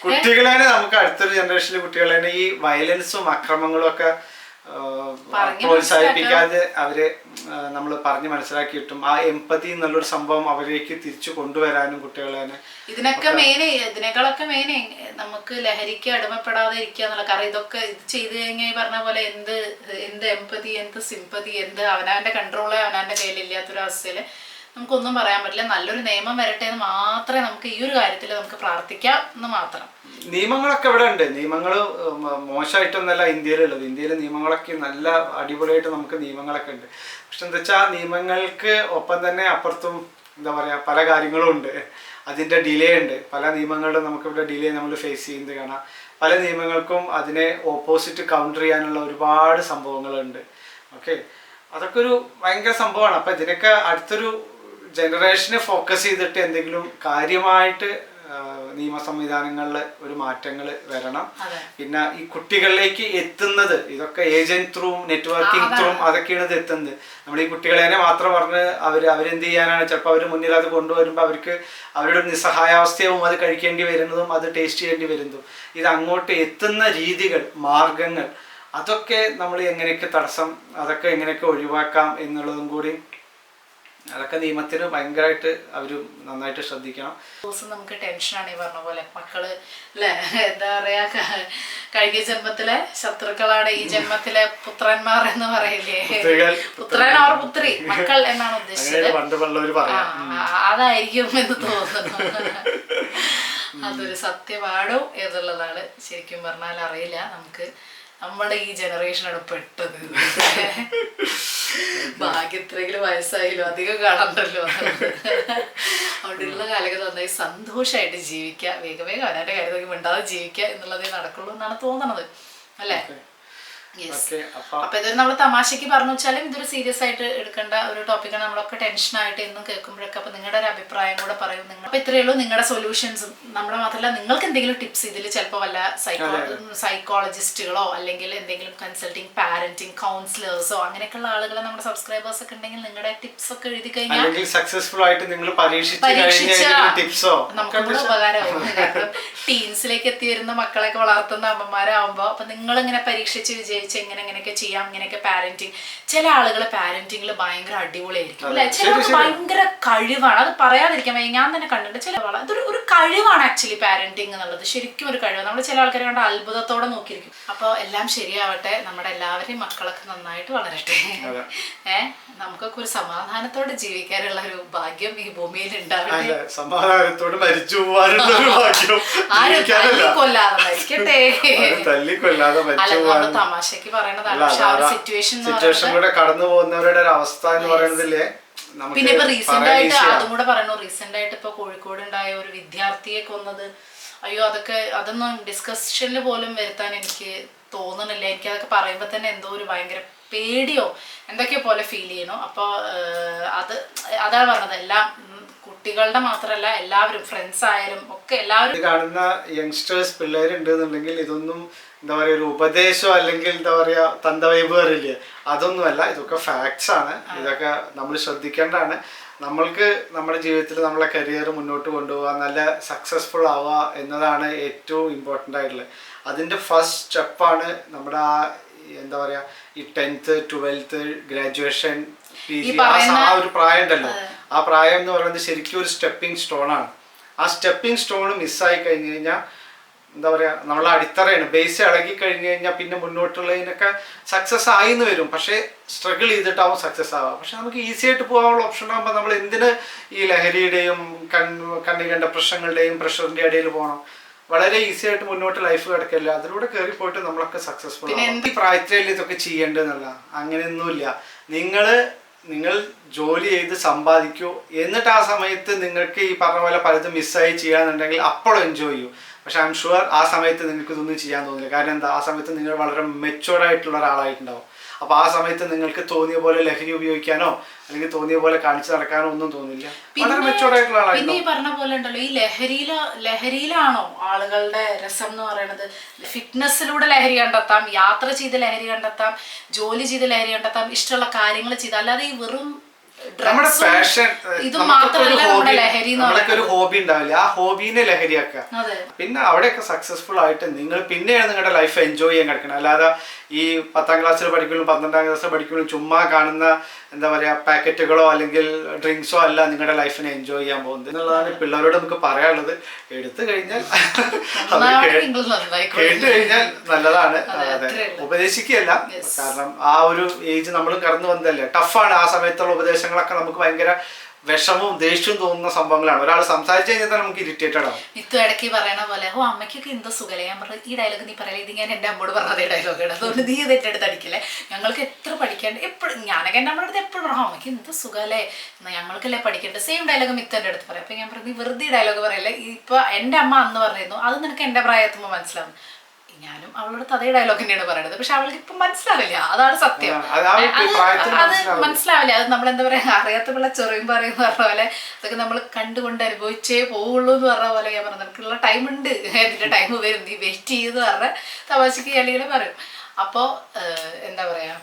കുട്ടികളെ നമുക്ക് അടുത്തൊരു ജനറേഷനിലെ കുട്ടികളെ ഈ വയലൻസും അക്രമങ്ങളും ഒക്കെ പ്രോത്സാഹിപ്പിക്കാതെ അവരെ നമ്മൾ പറഞ്ഞ് മനസ്സിലാക്കിയിട്ടും ആ എംപതി എന്നുള്ളൊരു സംഭവം അവരിലേക്ക് തിരിച്ചു കൊണ്ടുവരാനും കുട്ടികളെ ഇതിനേക്കാളൊക്കെ മെയിൻ നമുക്ക് ലഹരിക്ക് അടിമപ്പെടാതെ ഇരിക്കുക എന്നുള്ള. കാരണം ഇതൊക്കെ ഇത് ചെയ്ത് കഴിഞ്ഞാൽ ഈ പറഞ്ഞ പോലെ എന്ത് എംപതി, എന്ത് സിമ്പതി, എന്ത് അവനവന്റെ കൺട്രോള് അവനവന്റെ കയ്യിലില്ലാത്തൊരവസ്ഥയില് നമുക്കൊന്നും പറയാൻ പറ്റില്ല. നല്ലൊരു നിയമം വരട്ടെ എന്ന് മാത്രമേ നമുക്ക് ഈ ഒരു കാര്യത്തിൽ നമുക്ക് പ്രാർത്ഥിക്കാം എന്ന് മാത്രം. നിയമങ്ങളൊക്കെ ഇവിടെ ഉണ്ട്. നിയമങ്ങൾ മോശമായിട്ടൊന്നല്ല ഇന്ത്യയിലുള്ളത്. ഇന്ത്യയിലെ നിയമങ്ങളൊക്കെ നല്ല അടിപൊളിയായിട്ട് നമുക്ക് നിയമങ്ങളൊക്കെ ഉണ്ട്. പക്ഷെ എന്താ വെച്ചാൽ നിയമങ്ങൾക്ക് ഒപ്പം തന്നെ അപ്പുറത്തും എന്താ പറയുക പല കാര്യങ്ങളും ഉണ്ട്. അതിൻ്റെ ഡിലേ ഉണ്ട്. പല നിയമങ്ങളിലും നമുക്കിവിടെ ഡിലേ നമ്മൾ ഫേസ് ചെയ്യുന്നത് കാണാം. പല നിയമങ്ങൾക്കും അതിനെ ഓപ്പോസിറ്റ് കൗണ്ടർ ചെയ്യാനുള്ള ഒരുപാട് സംഭവങ്ങളുണ്ട്. ഓക്കെ, അതൊക്കെ ഒരു ഭയങ്കര സംഭവമാണ്. അപ്പം ഇതിനൊക്കെ അടുത്തൊരു ജനറേഷനെ ഫോക്കസ് ചെയ്തിട്ട് എന്തെങ്കിലും കാര്യമായിട്ട് നിയമ സംവിധാനങ്ങളിൽ ഒരു മാറ്റങ്ങൾ വരണം. പിന്നെ ഈ കുട്ടികളിലേക്ക് എത്തുന്നത് ഇതൊക്കെ ഏജന്റ് ത്രൂ നെറ്റ്വർക്കിംഗ് ത്രൂ അതൊക്കെയാണ് ഇത് എത്തുന്നത്. നമ്മൾ ഈ കുട്ടികളെ മാത്രം പറഞ്ഞ് അവരെന്ത് ചെയ്യാനാണ്, ചിലപ്പോൾ അവർ മുന്നിൽ അത് കൊണ്ടുവരുമ്പോൾ അവർക്ക് അവരുടെ നിസ്സഹായാവസ്ഥയും അത് കഴിക്കേണ്ടി വരുന്നതും അത് ടേസ്റ്റ് ചെയ്യേണ്ടി വരുന്നതും ഇത് അങ്ങോട്ട് എത്തുന്ന രീതികൾ മാർഗങ്ങൾ അതൊക്കെ നമ്മൾ എങ്ങനെയൊക്കെ തടസ്സം അതൊക്കെ എങ്ങനെയൊക്കെ ഒഴിവാക്കാം എന്നുള്ളതും കൂടി അതൊക്കെ നിയമത്തിന് ഭയങ്കരമായിട്ട് അവര് നന്നായിട്ട് ശ്രദ്ധിക്കണം. ദിവസം നമുക്ക് ടെൻഷനാണ് ഈ പറഞ്ഞ പോലെ. മക്കള് അല്ലെ എന്താ പറയാ, കഴിഞ്ഞ ജന്മത്തിലെ ശത്രുക്കളാണ് ഈ ജന്മത്തിലെ പുത്രന്മാർ എന്ന് പറയില്ലേ. പുത്രൻ ഓർ പുത്രി, മക്കൾ എന്നാണ് ഉദ്ദേശിച്ചത്. അതായിരിക്കും എന്ന് തോന്നുന്നു. അതൊരു സത്യമാണോ എന്നുള്ളതാണ് ശരിക്കും പറഞ്ഞാൽ അറിയില്ല. നമുക്ക് നമ്മുടെ ഈ ജനറേഷനാണ് പെട്ടത്. ഭാഗ്യത്രെങ്കിലും വയസ്സായാലും അധികം കാണണ്ടല്ലോ. അവിടെയുള്ള കാലൊക്കെ നന്നായി സന്തോഷമായിട്ട് ജീവിക്കുക, വേഗം അവനവൻ്റെ കാര്യം മിണ്ടാതെ ജീവിക്കുക എന്നുള്ളതേ നടക്കുള്ളൂ എന്നാണ് തോന്നണത് അല്ലേ. അപ്പൊ ഇതൊരു നമ്മൾ തമാശക്ക് പറഞ്ഞു വെച്ചാലും ഇതൊരു സീരിയസ് ആയിട്ട് എടുക്കേണ്ട ഒരു ടോപ്പിക്കാണ്. നമ്മളൊക്കെ ടെൻഷനായിട്ട് എന്നും കേൾക്കുമ്പോഴൊക്കെ. അപ്പൊ നിങ്ങളുടെ ഒരു അഭിപ്രായം കൂടെ പറയും നിങ്ങൾ. അപ്പൊ ഇത്രയേ ഉള്ളൂ നിങ്ങളുടെ സൊല്യൂഷൻസും. നമ്മുടെ മാത്രമല്ല നിങ്ങൾക്ക് എന്തെങ്കിലും ടിപ്സ് ഇതിൽ ചിലപ്പോൾ വല്ല സൈക്കോളജിസ്റ്റുകളോ അല്ലെങ്കിൽ എന്തെങ്കിലും കൺസൾട്ടിങ് പാരന്റിങ് കൗൺസിലേഴ്സോ അങ്ങനെയൊക്കെയുള്ള ആളുകൾ നമ്മുടെ സബ്സ്ക്രൈബേഴ്സ് ഒക്കെ ഉണ്ടെങ്കിൽ നിങ്ങളുടെ ടിപ്സ് ഒക്കെ എഴുതി കഴിഞ്ഞാൽ സക്സസ്ഫുൾ ആയിട്ട് നിങ്ങൾ പരീക്ഷിച്ച നമുക്കും ഉപകാരമാവും. കാരണം ടീൻസിലേക്ക് എത്തി വരുന്ന മക്കളെയൊക്കെ വളർത്തുന്ന അമ്മമാരാകുമ്പോൾ അപ്പൊ നിങ്ങളിങ്ങനെ പരീക്ഷിച്ച് വിജയിച്ച് എങ്ങനെയൊക്കെ ചെയ്യാം, ഇങ്ങനെയൊക്കെ പാരന്റിങ്. ചില ആളുകൾ പാരന്റിങ്ങിൽ ഭയങ്കര അടിപൊളിയായിരിക്കും അല്ലെ, ചിലർക്ക് ഭയങ്കര കഴിവാണ്. അത് പറയാതിരിക്കാൻ വയ്യ, ഞാൻ തന്നെ കണ്ടിട്ടുണ്ട്. ചില അതൊരു ഒരു കഴിവാണ് ആക്ച്വലി പാരന്റിങ് എന്നുള്ളത്, ശരിക്കും ഒരു കഴിവാണ്. നമ്മൾ ചില ആൾക്കാരെ കണ്ട അത്ഭുതത്തോടെ നോക്കിയിരിക്കും. അപ്പോൾ എല്ലാം ശരിയാവട്ടെ, നമ്മുടെ എല്ലാവരുടെയും മക്കളൊക്കെ നന്നായിട്ട് വളരട്ടെ. നമുക്കൊക്കെ ഒരു സമാധാനത്തോടെ ജീവിക്കാനുള്ള ഒരു ഭാഗ്യം ഈ ഭൂമിയിൽ ഉണ്ടാവട്ടെ. സമാധാനത്തോടെ മരിച്ചു പോകാനുള്ള ഒരു ഭാഗ്യം, കൊല്ലാതെ മരിക്കട്ടെ. അല്ല തമാശക്ക് പറയണതാണ് സിറ്റുവേഷനിലൂടെ കടന്നു പോകുന്നവരുടെ ഒരു അവസ്ഥ എന്ന് പറയുന്നതില്ലേ. പിന്നെ ഇപ്പൊ റീസെന്റ് ആയിട്ട് അതും കൂടെ പറയണു, റീസെന്റ് ആയിട്ട് ഇപ്പൊ കോഴിക്കോട് ഉണ്ടായ ഒരു വിദ്യാർത്ഥിയെ കൊന്നത്. അയ്യോ അതൊന്നും ഡിസ്കഷനിൽ പോലും വരുത്താൻ എനിക്ക് തോന്നുന്നില്ല. എനിക്ക് അതൊക്കെ പറയുമ്പോ തന്നെ എന്തോ ഒരു ഭയങ്കര പേടിയോ എന്തൊക്കെയോ പോലെ ഫീൽ ചെയ്യണു. അപ്പോൾ അതാണ് പറഞ്ഞത്, എല്ലാം കുട്ടികളുടെ മാത്രമല്ല എല്ലാവരും ഫ്രണ്ട്സ് ആയാലും ഒക്കെ എല്ലാവരും കാണുന്ന യങ്സ്റ്റേഴ്സ് പിള്ളേരുണ്ടെന്നുണ്ടെങ്കിൽ ഇതൊന്നും എന്താ പറയുക ഒരു ഉപദേശം അല്ലെങ്കിൽ എന്താ പറയുക തന്തവൈബ് അറിയില്ലേ, അതൊന്നുമല്ല. ഇതൊക്കെ ഫാക്ട്സ് ആണ്. ഇതൊക്കെ നമ്മൾ ശ്രദ്ധിക്കേണ്ടതാണ്. നമ്മൾക്ക് നമ്മുടെ ജീവിതത്തിൽ നമ്മളെ കരിയർ മുന്നോട്ട് കൊണ്ടുപോകുക, നല്ല സക്സസ്ഫുൾ ആവുക എന്നതാണ് ഏറ്റവും ഇമ്പോർട്ടൻ്റ് ആയിട്ടുള്ളത്. അതിൻ്റെ ഫസ്റ്റ് സ്റ്റെപ്പാണ് നമ്മുടെ ആ എന്താ പറയുക ഈ 10th 12th ഗ്രാജുവേഷൻ PG ആ ഒരു പ്രായം ഉണ്ടല്ലോ. ആ പ്രായം എന്ന് പറയുന്നത് ശരിക്കും ഒരു സ്റ്റെപ്പിംഗ് സ്റ്റോണാണ്. ആ സ്റ്റെപ്പിംഗ് സ്റ്റോൺ മിസ്സായി കഴിഞ്ഞ് കഴിഞ്ഞാൽ എന്താ പറയുക നമ്മളെ അടിത്തറയാണ്, ബേസ് ഇളകി കഴിഞ്ഞ് കഴിഞ്ഞാൽ പിന്നെ മുന്നോട്ടുള്ളതിനൊക്കെ സക്സസ് ആയിന്ന് വരും. പക്ഷേ സ്ട്രഗിൾ ചെയ്തിട്ടാവും സക്സസ് ആവുക. പക്ഷെ നമുക്ക് ഈസി ആയിട്ട് പോകാനുള്ള ഓപ്ഷൻ ആകുമ്പോൾ നമ്മൾ എന്തിന് ഈ ലഹരിയുടെയും കണ്ണി കണ്ട പ്രശ്നങ്ങളുടെയും പ്രഷറിൻ്റെ ഇടയിൽ പോകണം? വളരെ ഈസി ആയിട്ട് മുന്നോട്ട് ലൈഫ് കിടക്കില്ല. അതിലൂടെ കയറി പോയിട്ട് നമ്മളൊക്കെ സക്സസ്ഫുൾ. പിന്നെ എന്ത് പ്രായത്തിലല്ലേ ഇതൊക്കെ ചെയ്യേണ്ടതെന്നുള്ള അങ്ങനെയൊന്നുമില്ല. നിങ്ങൾ ജോലി ചെയ്ത് സമ്പാദിക്കൂ, എന്നിട്ട് ആ സമയത്ത് നിങ്ങൾക്ക് ഈ പറഞ്ഞ പോലെ പലതും മിസ്സായി ചെയ്യാന്നുണ്ടെങ്കിൽ അപ്പോഴും എൻജോയ് ചെയ്യൂ. പക്ഷെ ഐ എം ഷുവർ ആ സമയത്ത് നിങ്ങൾക്ക് ഇതൊന്നും ചെയ്യാൻ തോന്നില്ല. കാരണം എന്താ, ആ സമയത്ത് നിങ്ങൾ വളരെ മെച്ചുവർഡ് ആയിട്ടുള്ള ഒരാളായിട്ടുണ്ടാവും. അപ്പോൾ ആ സമയത്ത് നിങ്ങൾക്ക് തോന്നിയ പോലെ ലഹരി ഉപയോഗിക്കാനോ അല്ലെങ്കിൽ തോന്നിയ പോലെ കാണിച്ചു നടക്കാനോ ഒന്നും തോന്നില്ല. വളരെ മെച്ചുവർഡ് ആയിട്ടുള്ള ആളാണ്. പിന്നെ ഈ പറഞ്ഞ പോലെ ഉണ്ടല്ലോ, ഈ ലഹരിയിലാണോ ആളുകളുടെ രസം എന്ന് പറയുന്നത്? ഫിറ്റ്നസ്സിലൂടെ ലഹരി കണ്ടെത്താം, യാത്ര ചെയ്ത് ലഹരി കണ്ടെത്താം, ജോലി ചെയ്ത് ലഹരി കണ്ടെത്താം, ഇഷ്ടമുള്ള കാര്യങ്ങൾ ചെയ്ത്. അല്ലാതെ ഈ വെറും നമ്മുടെ പാഷൻ, ഇത് മാത്രമല്ല നമ്മുടെ ലഹരി. നമ്മളൊക്കെ ഒരു ഹോബി ഉണ്ടാവില്ല, ആ ഹോബീനെ ലഹരിയാക്കുക. പിന്നെ അവിടെയൊക്കെ സക്സസ്ഫുൾ ആയിട്ട് നിങ്ങൾ പിന്നെയാണ് നിങ്ങളുടെ ലൈഫ് എൻജോയ് ചെയ്യാൻ കിടക്കണം. അല്ലാതെ ഈ 10ാം ക്ലാസ്സിൽ പഠിക്കുമ്പോഴും 12ാം ക്ലാസ്സിൽ പഠിക്കുമ്പോഴും ചുമ്മാ കാണുന്ന എന്താ പറയുക പാക്കറ്റുകളോ അല്ലെങ്കിൽ ഡ്രിങ്ക്സോ അല്ല നിങ്ങളുടെ ലൈഫിനെ എൻജോയ് ചെയ്യാൻ പോകുന്നത് എന്നുള്ളതാണ് പിള്ളേരോട് നമുക്ക് പറയാനുള്ളത്. എടുത്തു കഴിഞ്ഞാൽ കേട്ടു കഴിഞ്ഞാൽ നല്ലതാണ്. അതെ, ഉപദേശിക്കുകയല്ല. കാരണം ആ ഒരു ഏജ് നമ്മൾ കടന്നു വന്നതല്ലേ, ടഫാണ്. ആ സമയത്തുള്ള ഉപദേശങ്ങളൊക്കെ നമുക്ക് ഭയങ്കര വിഷമവും ദേഷ്യവും തോന്നുന്ന സംഭവങ്ങളാണ്. ഒരാൾ സംസാരിച്ചു കഴിഞ്ഞാൽ നമുക്ക് ഇറിറ്റേറ്റഡ് ആവും. ഇത്തു ഇടയ്ക്ക് പറയണ പോലെ അമ്മയ്ക്കൊക്കെ എന്തോ സുഖലേ. ഞാൻ പറഞ്ഞു ഈ ഡയലോഗ് നീ പറയല്ലേ, ഇത് ഞാൻ എൻ്റെ അമ്മോട് പറഞ്ഞതേ ഡയലോഗാണ്, അതുകൊണ്ട് നീ ഇത് എൻ്റെ അടുത്ത് അടിക്കല്ലേ. ഞങ്ങൾക്ക് എത്ര പഠിക്കാണ്ട് എപ്പോഴും ഞാനൊക്കെ എൻ്റെ അമ്മയുടെ അടുത്ത് എപ്പോഴും പറഞ്ഞു അമ്മയ്ക്ക് എന്ത് സുഖലേ, ഞങ്ങൾക്കല്ലേ പഠിക്കേണ്ടത്. സെയിം ഡയലോഗ് മിത്തൻ്റെ അടുത്ത് പറയാം. അപ്പം ഞാൻ പറഞ്ഞു നീ വെറുതെ ഡയലോഗ് പറയല്ലേ. ഇപ്പൊ എൻ്റെ അമ്മ അന്ന് പറഞ്ഞിരുന്നു, അത് നിനക്ക് എൻ്റെ പ്രായത്തുമ്പോൾ മനസ്സിലാവും. ഞാനും അവളോട് അതേ ഡയലോഗ് തന്നെയാണ് പറയുന്നത്. പക്ഷെ അവൾക്ക് ഇപ്പം മനസ്സിലാവില്ല, അതാണ് സത്യം. അത് മനസ്സിലാവില്ല. അത് നമ്മളെന്താ പറയാ, അറിയാത്ത പിള്ള ചൊറിയും പറയുന്ന പറഞ്ഞ പോലെ അതൊക്കെ നമ്മൾ കണ്ടുകൊണ്ട് അനുഭവിച്ചേ പോവുള്ളൂ എന്ന് പറഞ്ഞ പോലെ ഞാൻ പറഞ്ഞു നിനക്കുള്ള ടൈം ഉണ്ട്, ഇതിൻ്റെ ടൈം വരും, നീ വെയിറ്റ് ചെയ്ത് പറഞ്ഞ തമാശക്ക് അല്ലെങ്കിൽ പറയും. അപ്പോൾ എന്താ പറയാ,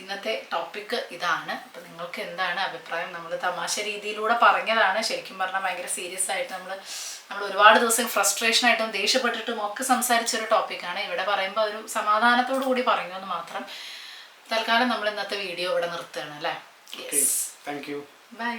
ഇന്നത്തെ ടോപ്പിക്ക് ഇതാണ്. അപ്പം നിങ്ങൾക്ക് എന്താണ് അഭിപ്രായം? നമ്മൾ തമാശ രീതിയിലൂടെ പറഞ്ഞതാണ്. ശരിക്കും പറഞ്ഞാൽ ഭയങ്കര സീരിയസ് ആയിട്ട് നമ്മൾ ഒരുപാട് ദിവസം ഫ്രസ്ട്രേഷനായിട്ടും ദേഷ്യപ്പെട്ടിട്ടും ഒക്കെ സംസാരിച്ചൊരു ടോപ്പിക്കാണ്. ഇവിടെ പറയുമ്പോൾ ഒരു സമാധാനത്തോടു കൂടി പറഞ്ഞു എന്ന് മാത്രം. തൽക്കാലം നമ്മൾ ഇന്നത്തെ വീഡിയോ ഇവിടെ നിർത്തുകയാണ് അല്ലേ. Thank you. ബൈ.